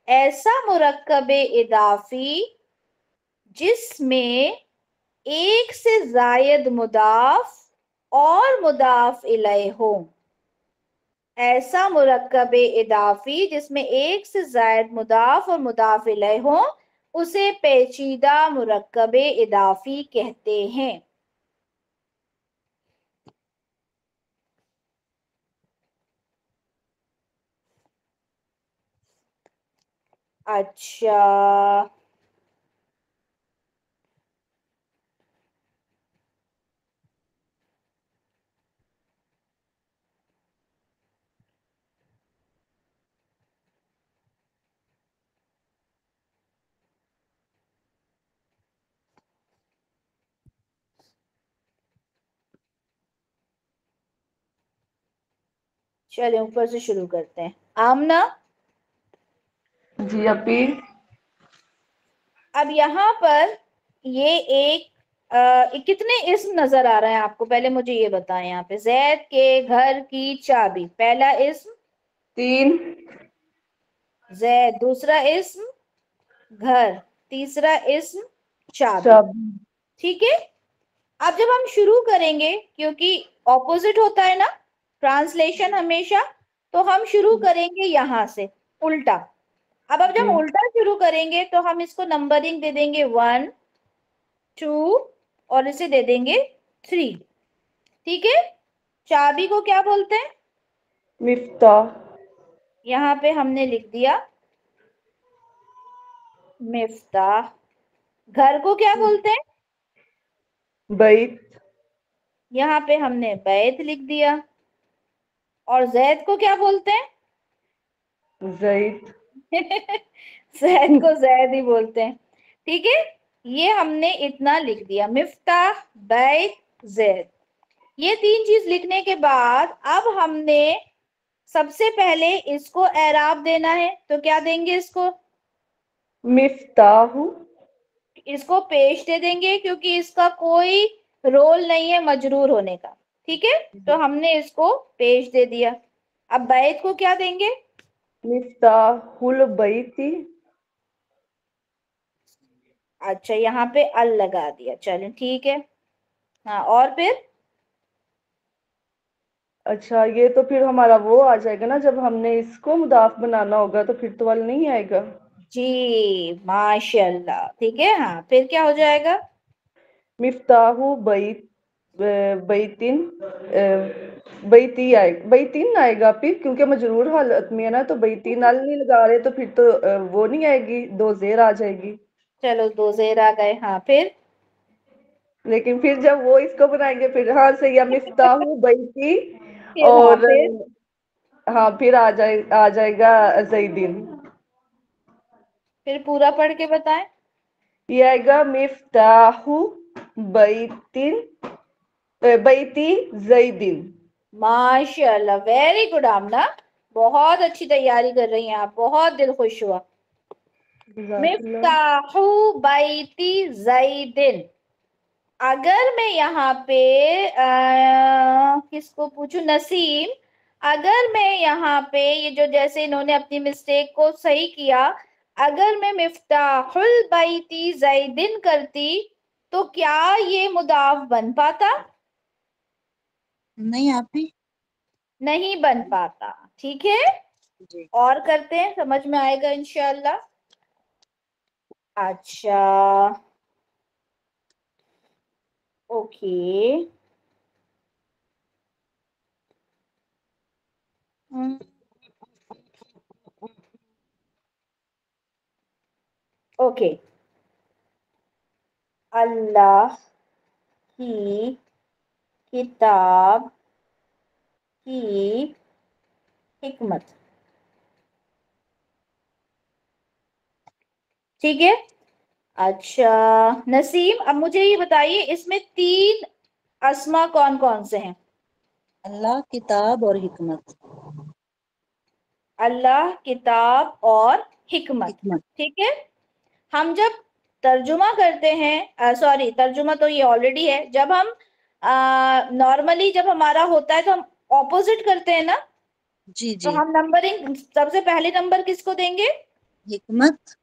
ऐसा मुरक्कबे इदाफी जिसमें एक से जायद मुदाफ और मुदाफ इलैह हो। ऐसा मुरक्कबे इदाफी जिसमें एक से जायद मुदाफ और मुदाफ इलैह हो, उसे पेचीदा मुरक्कबे इदाफी कहते हैं। अच्छा, चलिए ऊपर से शुरू करते हैं। आमना, जी अपी। अब यहाँ पर ये एक कितने इस्म नजर आ रहे हैं आपको? पहले मुझे ये बताएं, यहाँ पे जैद के घर की चाबी, पहला इस्म 3, जैद, दूसरा इस्म घर, तीसरा इस्म चाबी। ठीक है, अब जब हम शुरू करेंगे, क्योंकि ऑपोजिट होता है ना ट्रांसलेशन हमेशा, तो हम शुरू करेंगे यहां से उल्टा। अब जब उल्टा शुरू करेंगे तो हम इसको नंबरिंग दे देंगे 1 2 और इसे दे देंगे 3। ठीक है, चाबी को क्या बोलते हैं? मिफ्ताह। यहाँ पे हमने लिख दिया मिफ्ताह। घर को क्या बोलते हैं? बैत। यहाँ पे हमने बैत लिख दिया। और जैद को क्या बोलते हैं? जैद। زید کو زید ہی بولتے ہیں. ٹھیک ہے, یہ ہم نے اتنا لکھ دیا, مفتاح, بیت, زید. یہ تین چیز لکھنے کے بعد اب ہم نے سب سے پہلے اس کو اعراب دینا ہے. تو کیا دیں گے اس کو؟ مفتاح. اس کو پیش دے دیں گے کیونکہ اس کا کوئی رول نہیں ہے مجرور ہونے کا. ٹھیک ہے, تو ہم نے اس کو پیش دے دیا. اب بیت کو کیا دیں گے؟ مفتاح البیت. اچھا, یہاں پہ ال لگا دیا, چلیں ٹھیک ہے. ہاں, اور پھر اچھا, یہ تو پھر ہمارا وہ آ جائے گا نا, جب ہم نے اس کو مضاف بنانا ہوگا تو پھر تو ال نہیں آئے گا. جی ماشاء اللہ, ٹھیک ہے. ہاں, پھر کیا ہو جائے گا؟ مفتاح بیت بیتن بیتی آئے, بیتین آئے گا پھر, کیونکہ مجرور حالت میں ہے نا, تو بیتین ال نہیں لگا رہے تو پھر تو وہ نہیں آئے گی, دو زیر آ جائے گی. چلو دو زیر آ گئے. ہاں, پھر لیکن پھر جب وہ اس کو بنائیں گے پھر ہاں سے یا مفتاح بیتی, پھر ہاں, اور پھر ہاں پھر آ جائے گا زیدین. پھر پورا پڑھ کے بتائیں. یہ آئے گا مفتاح بیتن بیتی زیدین. ماشاء اللہ, ویری گڈ آمنہ, بہت اچھی تیاری کر رہی ہیں آپ, بہت دل خوش ہوا. جزاک اللہ. مفتاح بیتی زیدن. اگر میں یہاں پہ کس کو پوچھوں, نسیم, اگر میں یہاں پہ یہ جو جیسے انہوں نے اپنی مسٹیک کو صحیح کیا, اگر میں مفتاح البیتی زیدن کرتی تو کیا یہ مضاف بن پاتا؟ نہیں آپ ہی نہیں بن پاتا. ٹھیک ہے, جی. اور کرتے ہیں, سمجھ میں آئے گا انشاءاللہ. اچھا اوکے, اوکے. اللہ کی کتاب کی حکمت. ٹھیک ہے. اچھا نسیم, اب مجھے یہ بتائیے اس میں تین اسما کون کون سے ہیں؟ اللہ, کتاب اور حکمت. اللہ, کتاب اور حکمت. حکمت. ٹھیک ہے. ہم جب ترجمہ کرتے ہیں, سوری ترجمہ تو یہ آلریڈی ہے, جب ہم نارملی جب ہمارا ہوتا ہے تو ہم اپوزٹ کرتے ہیں نا, جی تو جی. ہم نمبرنگ سب سے پہلے نمبر کس کو دیں گے؟ حکمت,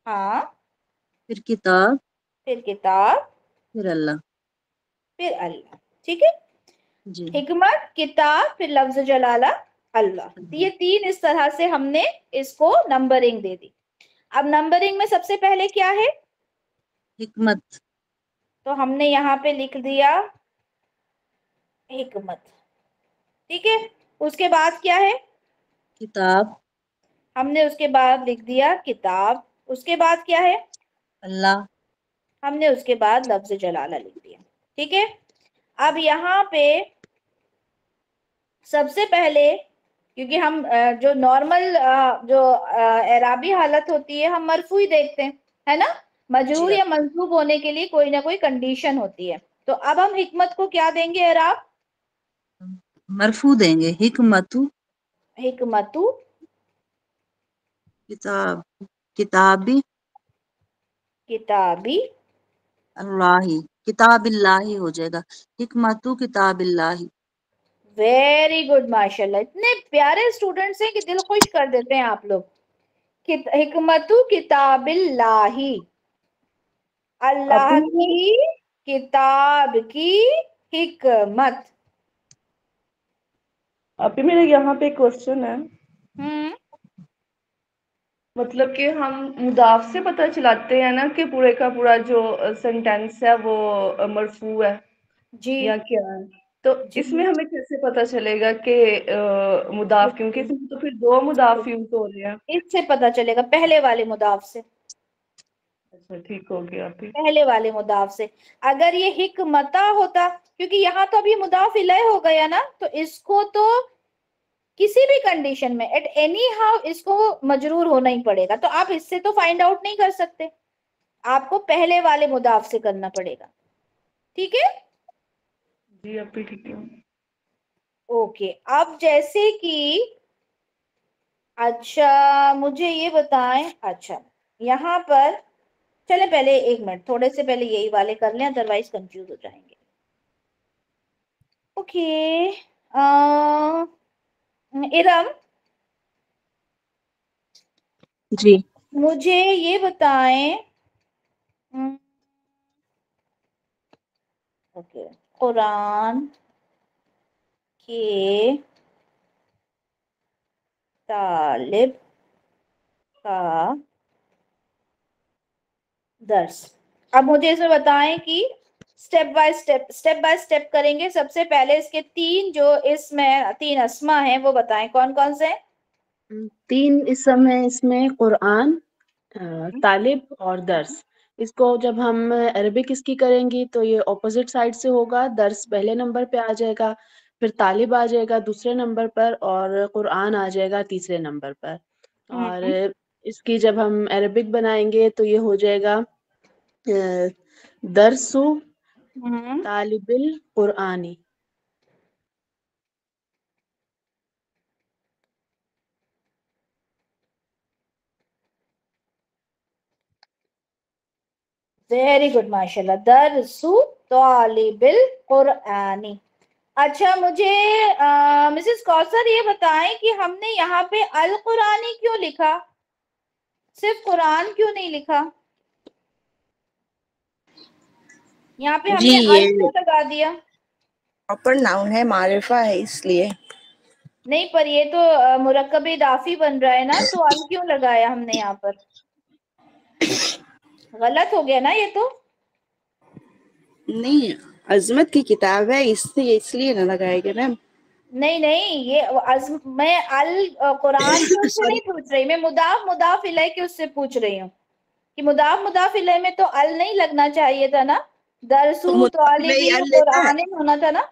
ہاں, پھر کتاب, پھر کتاب, پھر اللہ. پھر اللہ. ٹھیک ہے. جی. حکمت, کتاب, پھر لفظ جلالہ اللہ. یہ تین اس طرح سے ہم نے اس کو نمبرنگ دے دی. اب نمبرنگ میں سب سے پہلے کیا ہے؟ حکمت. تو ہم نے یہاں پہ لکھ دیا حکمت. ٹھیک ہے. اس کے بعد کیا ہے؟ کتاب, ہم نے اس کے بعد لکھ دیا کتاب. اس کے بعد کیا ہے؟ اللہ. ہم نے اس کے بعد لفظ جلالہ لکھ دیا. ٹھیک ہے. اب یہاں پہ سب سے پہلے, کیونکہ ہم جو نارمل جو اعرابی حالت ہوتی ہے ہم مرفوع ہی دیکھتے ہیں, ہے نا, مجرور جی. یا منصوب ہونے کے لیے کوئی نہ کوئی کنڈیشن ہوتی ہے. تو اب ہم حکمت کو کیا دیں گے اعراب؟ مرفوع دیں گے. حکمت, حکمت, کتاب, کتابی, کتابی, اللہ, کتاب اللہ ہو جائے گا. حکمت کتاب اللہ. ویری گڈ, ماشاء اللہ, اتنے پیارے اسٹوڈنٹس ہیں کہ دل خوش کر دیتے ہیں آپ لوگ. حکمت کتاب اللہ, اللہ اپنی کی کتاب کی حکمت. ابھی میرے یہاں پہ ایک کوشچن ہے, ہوں, مطلب کہ ہم مضاف سے پتہ چلاتے ہیں نا کہ پورے کا پورا جو سینٹینس ہے وہ مرفوع ہے جی یا کیا ہے, تو جی, اس میں ہمیں کیسے پتہ چلے گا کہ مضاف, کیونکہ اس میں تو پھر دو مضاف یوز ہو رہے ہیں. اس سے پتہ چلے گا پہلے والے مضاف سے. اچھا ٹھیک ہو گیا پھر. پہلے والے مضاف سے. اگر یہ حکمتا ہوتا, کیونکہ یہاں تو اب یہ مضاف الیہ ہو گیا نا, تو اس کو تو किसी भी कंडीशन में एट एनी हाउ इसको मजरूर होना ही पड़ेगा। तो आप इससे तो फाइंड आउट नहीं कर सकते, आपको पहले वाले मुदाफ से करना पड़ेगा। ठीक है जी अपी ठीक है। ओके, अब जैसे कि अच्छा मुझे ये बताएं, अच्छा यहाँ पर चले पहले एक मिनट, थोड़े से पहले यही वाले कर लें, अदरवाइज कंफ्यूज हो जाएंगे। ओके इरम जी। मुझे ये बताएं, ओके कुरान के तालिब का दर्स। अब मुझे इसमें बताएं कि स्टेप बाय स्टेप करेंगे। सबसे पहले इसके तीन जो इसमें तीन अस्मा हैं वो बताएं कौन कौन से। तीन इसम है इसमें, कुरान, तालिब और दर्स। इसको जब हम अरबिक इसकी करेंगी तो ये ऑपोजिट साइड से होगा, दर्स पहले नंबर पे आ जाएगा, फिर तालिब आ जाएगा दूसरे नंबर पर, और कुरान आ जाएगा तीसरे नंबर पर। और इसकी जब हम अरबिक बनाएंगे तो ये हो जाएगा दरसु तालिबिल कुरानी। वेरी गुड माशाल्लाह, दरसु तालिबिल कुरानी। अच्छा मुझे मिसेस कौसर ये बताएं कि हमने यहाँ पे अल कुरानी क्यों लिखा, सिर्फ कुरान क्यों नहीं लिखा? यहाँ पे जी हमने अल ये क्यों लगा दिया? प्रॉपर नाउन है, मारिफा है इसलिए। नहीं पर ये तो मुरक्कब इदाफी बन रहा है ना, तो अल क्यों लगाया हमने यहाँ पर? गलत हो गया ना ये तो। नहीं अजमत की किताब है इसलिए ना लगाएगा मैम। नहीं नहीं ये मैं अल कुरान के उससे नहीं पूछ रही, मैं मुदाफ मुदाफ इलैह के उससे पूछ रही हूँ कि मुदाफ मुदाफ इलैह में तो अल नहीं लगना चाहिए था ना, दरसू तालिबिल कुरान होना था ना।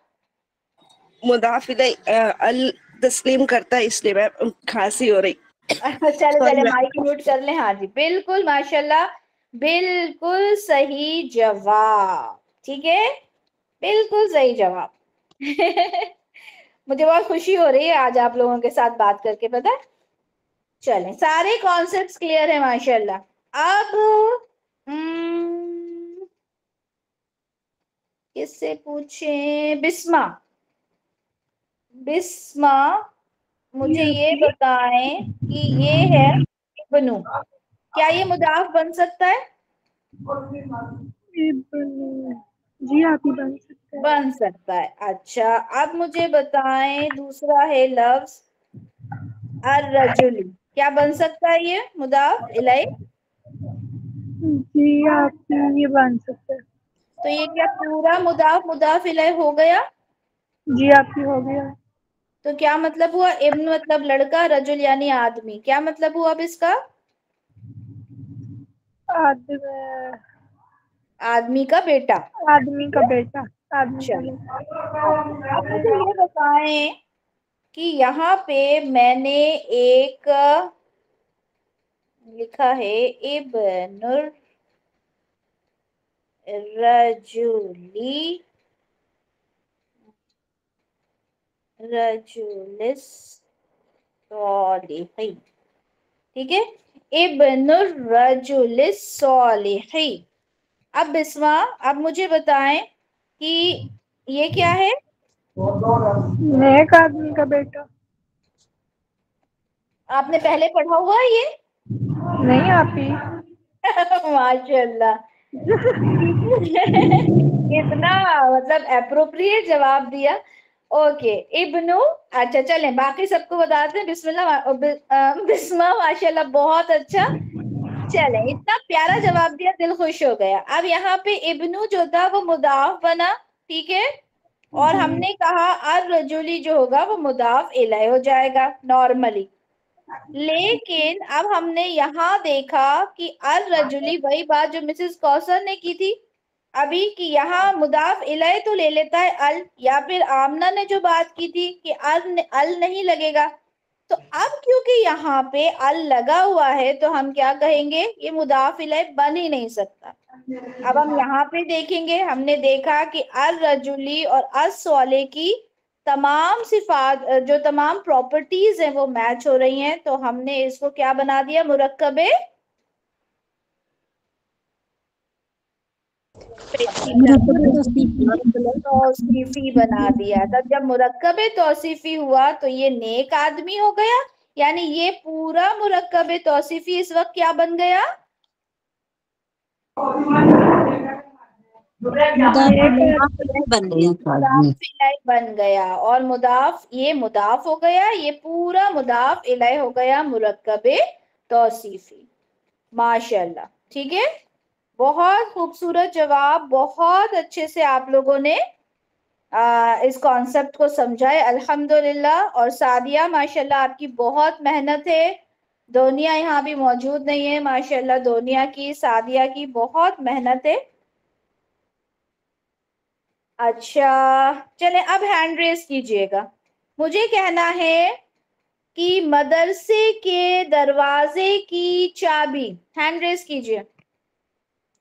मुदाफ इलैह अल तस्लीम करता है इसलिए मैम खांसी हो रही। चले माइक म्यूट कर ले। हाँ जी बिल्कुल माशाल्लाह, बिल्कुल सही जवाब। ठीक है बिल्कुल सही जवाब। मुझे बहुत खुशी हो रही है आज आप लोगों के साथ बात करके, पता है। चलें सारे कॉन्सेप्ट्स क्लियर है माशाल्लाह। अब किससे पूछें? बिस्मा, बिस्मा मुझे ये बताएं कि ये है इब्नु, क्या ये मुदाफ बन सकता है? जी आप ही बन सकते हैं। बन सकता है। अच्छा अब मुझे बताएं दूसरा है लफ्ज अर्रजुली, क्या बन सकता है ये मुदाफ इलैह? जी आप ये बन सकते हैं। तो ये क्या पूरा मुदाफ मुदाफ इलैह हो गया? जी आपकी हो गया। तो क्या मतलब हुआ? इब्न मतलब लड़का, रजुल यानी आदमी, क्या मतलब हुआ अब इसका? आदमी का बेटा। आदमी का बेटा। आदमी का बेटा। अब मुझे ये बताएं कि यहाँ पे मैंने एक लिखा है इब्नुर रजुली रजुलिस सॉलिही, ठीक है, इब्नुर रजुलिस सॉलिही। अब बिस्मा अब मुझे बताएं कि ये क्या है? नेक आदमी का बेटा। आपने पहले पढ़ा हुआ है ये? नहीं आप ही। माशाल्लाह कितना मतलब एप्रोप्रिएट जवाब दिया। ओके इब्नु, अच्छा चलें बाकी सबको बताते हैं। बिस्मिल्लाह बिस्मा माशाल्लाह बहुत अच्छा। चलें इतना प्यारा जवाब दिया, दिल खुश हो गया। अब यहाँ पे इब्नु जो था वो मुदाफ बना, ठीक है, और हमने कहा अर रजुली जो होगा वो मुदाफ इलैह हो जाएगा नॉर्मली। लेकिन अब हमने यहाँ देखा कि अर रजुली वही बात जो मिसेस कौसर ने की थी ابھی کہ یہاں مضاف الیہ تو لے لیتا ہے ال، یا پھر آمنہ نے جو بات کی تھی کہ ال نہیں لگے گا، تو اب کیونکہ یہاں پہ ال لگا ہوا ہے تو ہم کیا کہیں گے، یہ مضاف الیہ بن ہی نہیں سکتا۔ اب ہم یہاں پہ دیکھیں گے، ہم نے دیکھا کہ الرجلی اور الصالح کی تمام صفات جو تمام پراپرٹیز ہیں وہ میچ ہو رہی ہیں، تو ہم نے اس کو کیا بنا دیا، مرکب توصیفی بنا دیا۔ تب جب مرکب توصیفی ہوا تو یہ نیک آدمی ہو گیا، یعنی یہ پورا مرکب توصیفی اس وقت کیا بن گیا، بن گیا۔ مضاف الیہ بن گیا، اور یہ مضاف ہو گیا، یہ پورا مضاف الیہ ہو گیا مرکب توصیفی۔ ماشاءاللہ، ٹھیک ہے، بہت خوبصورت جواب، بہت اچھے سے آپ لوگوں نے اس کانسیپٹ کو سمجھا ہے الحمدللہ۔ اور سعدیہ ماشاءاللہ آپ کی بہت محنت ہے، دنیا یہاں بھی موجود نہیں ہے، ماشاءاللہ دنیا کی، سعدیہ کی بہت محنت ہے۔ اچھا چلیں اب ہینڈ ریز کیجئے گا، مجھے کہنا ہے کہ مدرسے کے دروازے کی چابی، ہینڈ ریز کیجئے،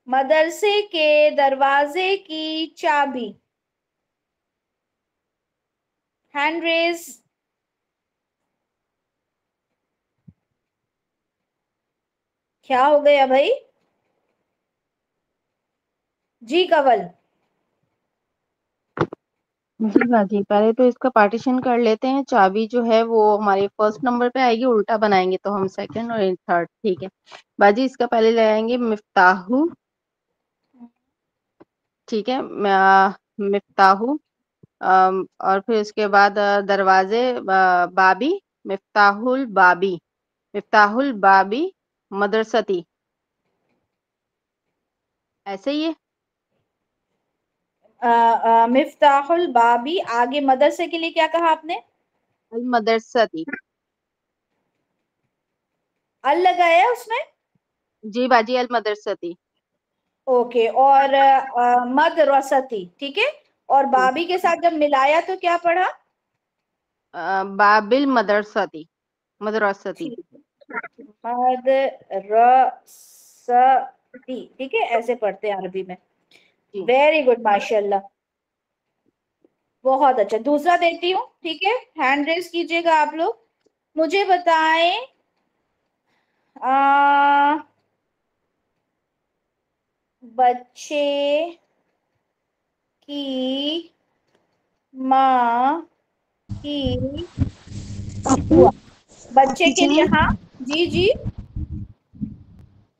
مدرسے کے دروازے کی چابی، ہینڈ ریز۔ کیا ہو گیا بھائی؟ جی کول، جی باجی، پہلے تو اس کا پارٹیشن کر لیتے ہیں، چابی جو ہے وہ ہمارے فرسٹ نمبر پہ آئے گی، الٹا بنائیں گے تو ہم سیکنڈ اور تھرڈ، ٹھیک ہے باجی۔ اس کا پہلے لے آئیں گے مفتاحو، ٹھیک ہے، مفتاحو، اور پھر اس کے بعد دروازے بابی، مفتاح البابی، مفتاح البابی مدرستی، ایسے ہی ہے۔ مفتاح البابی، آگے مدرسے کے لیے کیا کہا آپ نے؟ المدرستی، ال لگایا اس میں؟ جی باجی، المدرستی، اوکے، اور مدرستی، ٹھیک ہے، اور بابی کے ساتھ جب ملایا تو کیا پڑھا؟ بابل مدرستی، مدرستی، مدرستی، ٹھیک ہے، ایسے پڑھتے ہیں عربی میں۔ ویری گڈ، ماشاءاللہ، بہت اچھا۔ دوسرا دیتی ہوں، ٹھیک ہے، ہینڈ ریز کیجئے گا آپ لوگ، مجھے بتائیں بچے کی ماں کی دعا، بچے کے لیے، ہاں جی جی،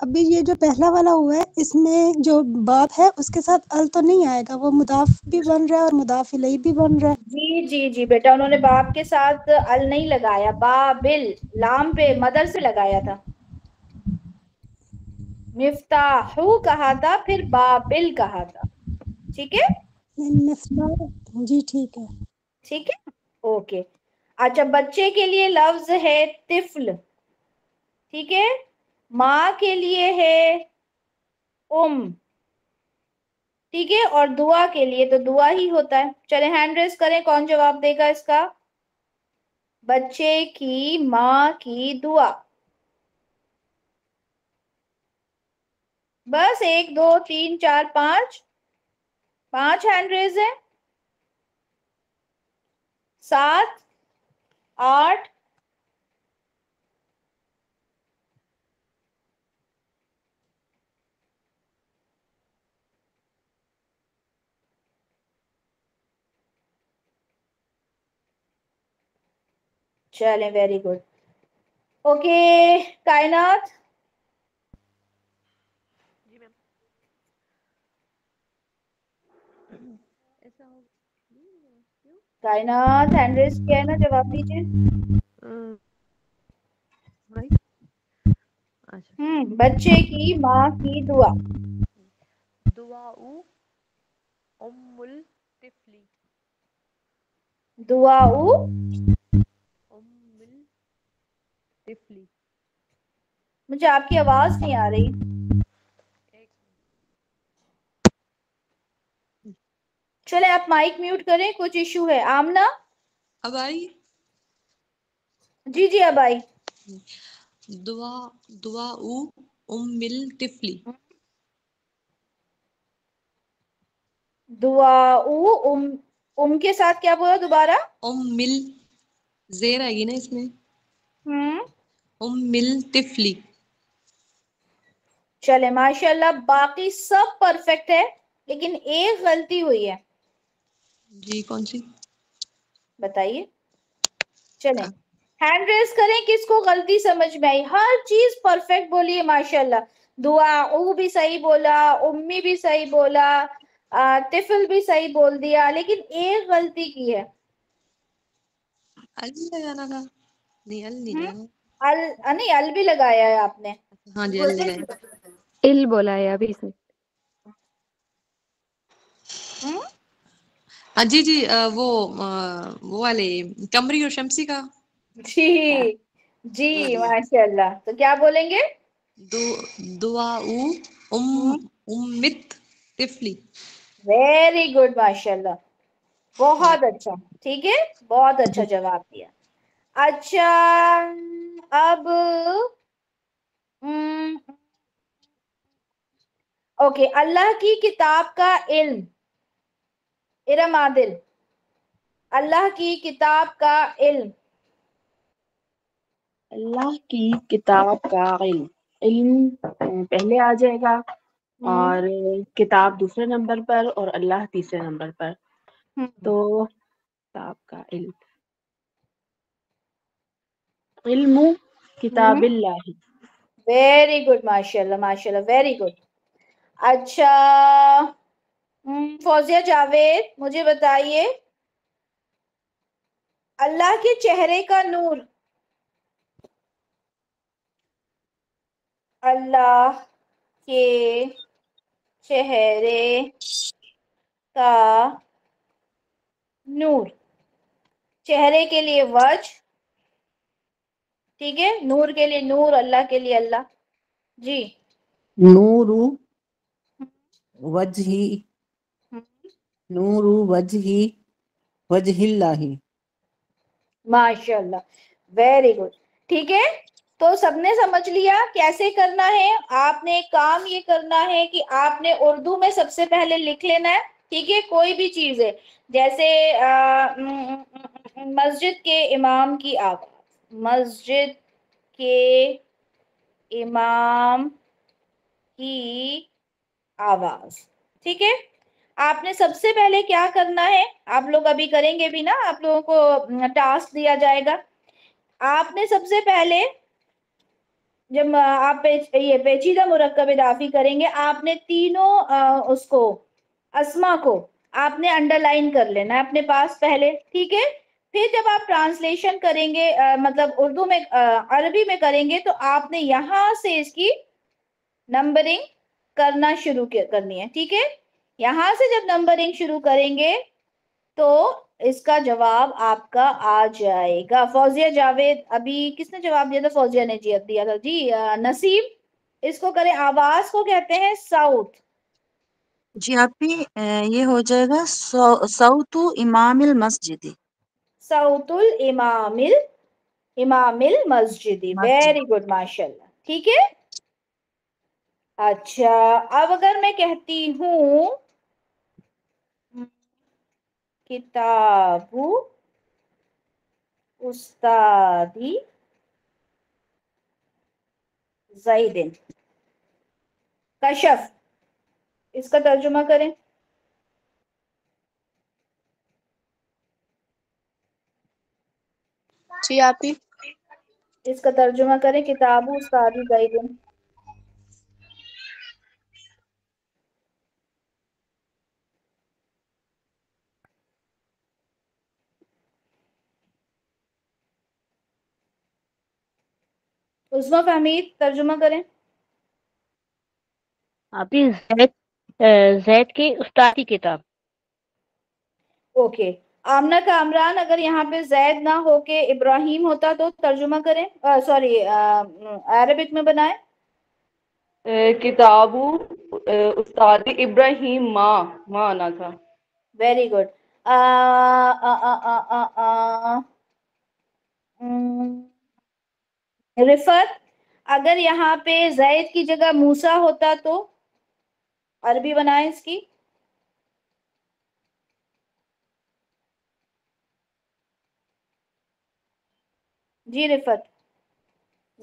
ابھی یہ جو پہلا والا ہوا ہے اس میں جو باپ ہے اس کے ساتھ ال تو نہیں آئے گا، وہ مضاف بھی بن رہا ہے اور مضاف الیہ بھی بن رہا ہے۔ جی جی جی بیٹا، انہوں نے باپ کے ساتھ ال نہیں لگایا، بابل لام پہ مدر سے لگایا تھا، مفتاحو کہا تھا، پھر بابل کہا تھا، ٹھیک ہے جی ٹھیک ہے۔ ٹھیک ہے، اوکے۔ اچھا، بچے کے لیے لفظ ہے طفل، ٹھیک ہے، ماں کے لیے ہے ٹھیک ہے، اور دعا کے لیے تو دعا ہی ہوتا ہے۔ چلے ہینڈ ریز کریں، کون جواب دے گا اس کا؟ بچے کی ماں کی دعا، بس 1 2 3 4 5 ہینڈ ریز ہیں، 7 8 چلیں، ویری گڈ، اوکے۔ کائنات، کائنات ہینڈ ریز کیا ہے نا، جواب دیجیے۔ بچے کی ماں کی دعا، دعاؤ ام الطفلی، دعاؤ، ام الطفلی، مجھے آپ کی آواز نہیں آ رہی۔ چلے آپ مائک میوٹ کریں, کچھ ایشو ہے. آمنہ اب آئی؟ جی جی اب آئی. دعا ام الطفلی. دعاؤ ام کے ساتھ کیا بولا دوبارہ؟ ام زیر آئے گی نا اس میں. ہم ام الطفلی. چلے ماشاءاللہ, باقی سب پرفیکٹ ہے, لیکن ایک غلطی ہوئی ہے. جی کون سی؟ بتائیے. چلیں ہینڈ ریز کریں کس کو غلطی سمجھ میں آئی. ہر چیز پرفیکٹ بولیے ماشاءاللہ. دعاؤ بھی صحیح بولا, امی بھی صحیح بولا, طفل بھی صحیح بول دیا, لیکن ایک غلطی کی ہے. ال لگانا تھا. نہیں ال نہیں لگانا. نہیں ال بھی لگایا ہے آپ نے. ہاں جی ال لگایا. ال بولا ہے ابھی اس نے. ہاں جی جی وہ والے قمری اور شمسی کا. جی جی ماشاءاللہ. تو کیا بولیں گے؟ دعاؤ ام الطفلی. ویری گڈ ماشاءاللہ, بہت اچھا. ٹھیک ہے, بہت اچھا جواب دیا. اچھا اب اوکے, اللہ کی کتاب کا علم. ارم عادل, اللہ کی کتاب کا علم. اللہ کی کتاب کا علم. علم پہلے آ جائے گا, اور کتاب دوسرے نمبر پر, اور اللہ تیسرے نمبر پر. تو کتاب کا علم. علم کتاب اللہ. ویری گڈ ماشاءاللہ ماشاءاللہ, ویری گڈ. اچھا فوزیہ جاوید, مجھے بتائیے اللہ کے چہرے کا نور. اللہ کے چہرے کا نور. چہرے کے لیے وجہ, ٹھیک ہے, نور کے لیے نور, اللہ کے لیے اللہ. جی نور وجہی, نور وجہ اللہ. ماشاءاللہ, ویری گڈ. ٹھیک ہے, تو سب نے سمجھ لیا کیسے کرنا ہے. آپ نے ایک کام یہ کرنا ہے کہ آپ نے اردو میں سب سے پہلے لکھ لینا ہے. ٹھیک ہے, کوئی بھی چیز ہے, جیسے مسجد کے امام کی آواز. مسجد کے امام کی آواز. ٹھیک ہے, آپ نے سب سے پہلے کیا کرنا ہے, آپ لوگ ابھی کریں گے بھی نا, آپ لوگوں کو ٹاسک دیا جائے گا. آپ نے سب سے پہلے جب آپ یہ پیچیدہ مرکب اضافی کریں گے, آپ نے تینوں اس کو اسما کو آپ نے انڈر لائن کر لینا ہے اپنے پاس پہلے. ٹھیک ہے, پھر جب آپ ٹرانسلیشن کریں گے, مطلب اردو میں عربی میں کریں گے, تو آپ نے یہاں سے اس کی نمبرنگ کرنا شروع کرنی ہے. ٹھیک ہے, یہاں سے جب نمبرنگ شروع کریں گے تو اس کا جواب آپ کا آ جائے گا. فوزیہ جاوید, ابھی کس نے جواب دیا تھا؟ فوزیہ نے جی اب دیا تھا. جی نسیم, اس کو کریں, آواز کو کہتے ہیں صوت. جی آپ بھی یہ ہو جائے گا صوت امام المسجد. صوت امام المسجد. ویری گڈ ماشاءاللہ. ٹھیک ہے, اچھا اب اگر میں کہتی ہوں کتاب استادی زیدن, کشف, اس کا ترجمہ کریں. جی آپ ہی. اس کا ترجمہ کریں, کتاب استادی زیدن. عظمیٰ فہمید, ترجمہ کریں. آپ ہی زید کی استاد کی کتاب. اوکے, آمنہ کامران, اگر یہاں پہ زید نہ ہو کے ابراہیم ہوتا تو ترجمہ کریں, سوری عربک میں بنائیں. کتاب استاد ابراہیم, ماں آنا تھا. Very good. रिफत, अगर यहाँ पे जैद की जगह मूसा होता तो अरबी बनाए इसकी। जी रिफत,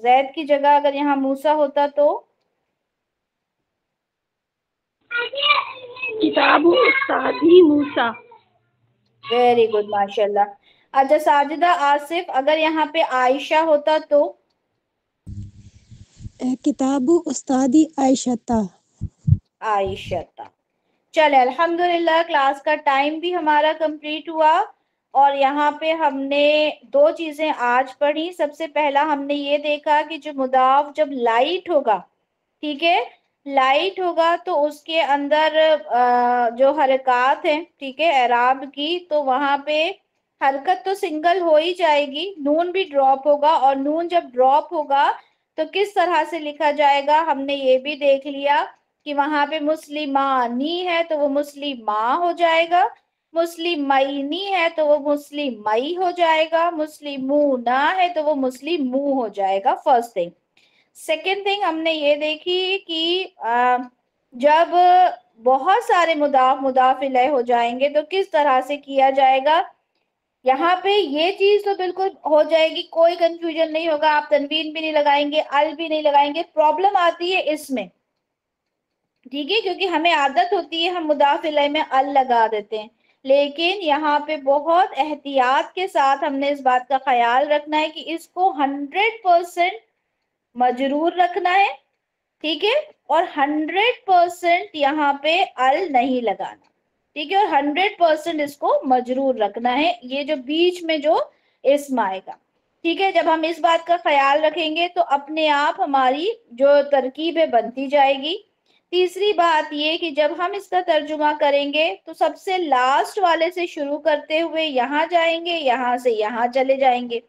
जैद की जगह अगर यहाँ मूसा होता तो किताब उस्तादी मूसा। वेरी गुड माशाल्लाह। अच्छा साजिदा आसिफ, अगर यहाँ पे आयशा होता तो किताब उस्तादी आयशता। आयशता। चले अल्हम्दुलिल्लाह, क्लास का टाइम भी हमारा कंप्लीट हुआ और यहाँ पे हमने दो चीजें आज पढ़ी। सबसे पहला हमने ये देखा कि जो मुदाफ जब लाइट होगा, ठीक है, लाइट होगा तो उसके अंदर जो हरकत है, ठीक है, एराब की, तो वहां पे हरकत तो सिंगल हो ही जाएगी, नून भी ड्रॉप होगा, और नून जब ड्रॉप होगा तो किस तरह से लिखा जाएगा हमने ये भी देख लिया कि वहां पे मुस्लिमानी है तो वो मुस्लिमा हो जाएगा, मुस्लिमैनी है तो वो मुस्लिमई हो जाएगा, मुस्लिमूना है तो वो मुस्लिमू हो जाएगा। First thing. सेकेंड थिंग हमने ये देखी कि जब बहुत सारे मुदाफ मुदाफ इलैह हो जाएंगे तो किस तरह से किया जाएगा। यहाँ पे ये चीज तो बिल्कुल हो जाएगी, कोई कंफ्यूजन नहीं होगा, आप तनवीन भी नहीं लगाएंगे, अल भी नहीं लगाएंगे। प्रॉब्लम आती है इसमें, ठीक है, क्योंकि हमें आदत होती है हम मुदाफ इलैह में अल लगा देते हैं, लेकिन यहाँ पे बहुत एहतियात के साथ हमने इस बात का ख्याल रखना है कि इसको 100% मजरूर रखना है, ठीक है, और 100% यहाँ पे अल नहीं लगाना, ठीक है, और 100% इसको मजरूर रखना है, ये जो बीच में जो इस्म आएगा, ठीक है। जब हम इस बात का ख्याल रखेंगे तो अपने आप हमारी जो तरकीब है बनती जाएगी। तीसरी बात ये कि जब हम इसका तर्जुमा करेंगे तो सबसे लास्ट वाले से शुरू करते हुए यहाँ जाएंगे, यहाँ से यहाँ चले जाएंगे,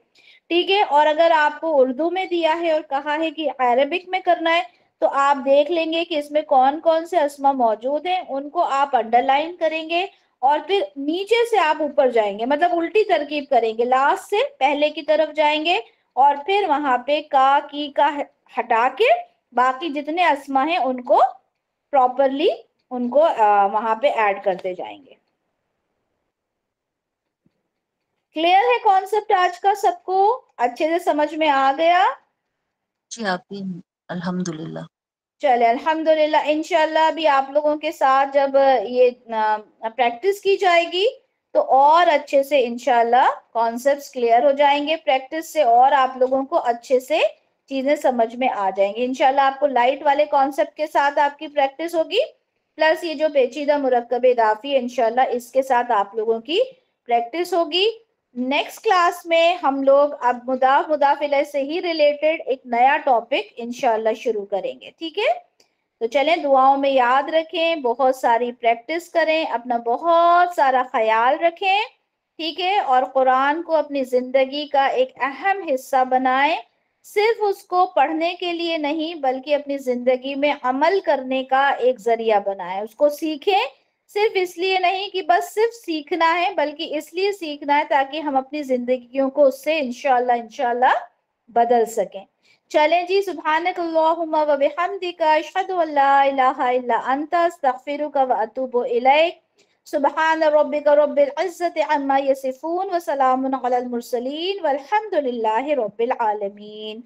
ठीक है। और अगर आपको उर्दू में दिया है और कहा है कि अरबिक में करना है तो आप देख लेंगे कि इसमें कौन कौन से अस्मा मौजूद हैं, उनको आप अंडरलाइन करेंगे और फिर नीचे से आप ऊपर जाएंगे, मतलब उल्टी तरकीब करेंगे, लास्ट से पहले की तरफ जाएंगे और फिर वहां पे का की का हटा के बाकी जितने अस्मा हैं उनको प्रॉपरली उनको वहां पे ऐड करते जाएंगे। क्लियर है कॉन्सेप्ट आज का? सबको अच्छे से समझ में आ गया? जी आपी, अल्हम्दुलिल्लाह। चले अल्हम्दुलिल्लाह, इंशाल्लाह भी आप लोगों के साथ जब ये प्रैक्टिस की जाएगी तो और अच्छे से इंशाल्लाह कॉन्सेप्ट्स क्लियर हो जाएंगे, प्रैक्टिस से और आप लोगों को अच्छे से चीजें समझ में आ जाएंगी। इंशाल्लाह आपको लाइट वाले कॉन्सेप्ट के साथ आपकी प्रैक्टिस होगी, प्लस ये जो पेचीदा मुरक्कब इदाफी है इंशाल्लाह इसके साथ आप लोगों की प्रैक्टिस होगी। नेक्स्ट क्लास में हम लोग अब मुदाफ मुदाफ इलैह से ही रिलेटेड एक नया टॉपिक इंशाल्लाह शुरू करेंगे, ठीक है। तो चलें, दुआओं में याद रखें, बहुत सारी प्रैक्टिस करें, अपना बहुत सारा ख्याल रखें, ठीक है, और कुरान को अपनी जिंदगी का एक अहम हिस्सा बनाएं, सिर्फ उसको पढ़ने के लिए नहीं बल्कि अपनी जिंदगी में अमल करने का एक जरिया बनाएं, उसको सीखें, सिर्फ इसलिए नहीं कि बस सिर्फ सीखना है बल्कि इसलिए सीखना है ताकि हम अपनी जिंदगियों को उससे इंशाल्लाह बदल सकें। चलें जी, सुब्हानक अल्लाहुम्मा व बिहम्दिका अशहदु अल्ला इलाहा इल्ला अंता अस्तगफिरुका व अतूबु इलैक। सुब्हान रब्बिका रब्बिल इज्जति अम्मा यसिफून व सलामुन अलल मुरसलीन वल्हम्दुलिल्लाहि रब्बिल आलमीन।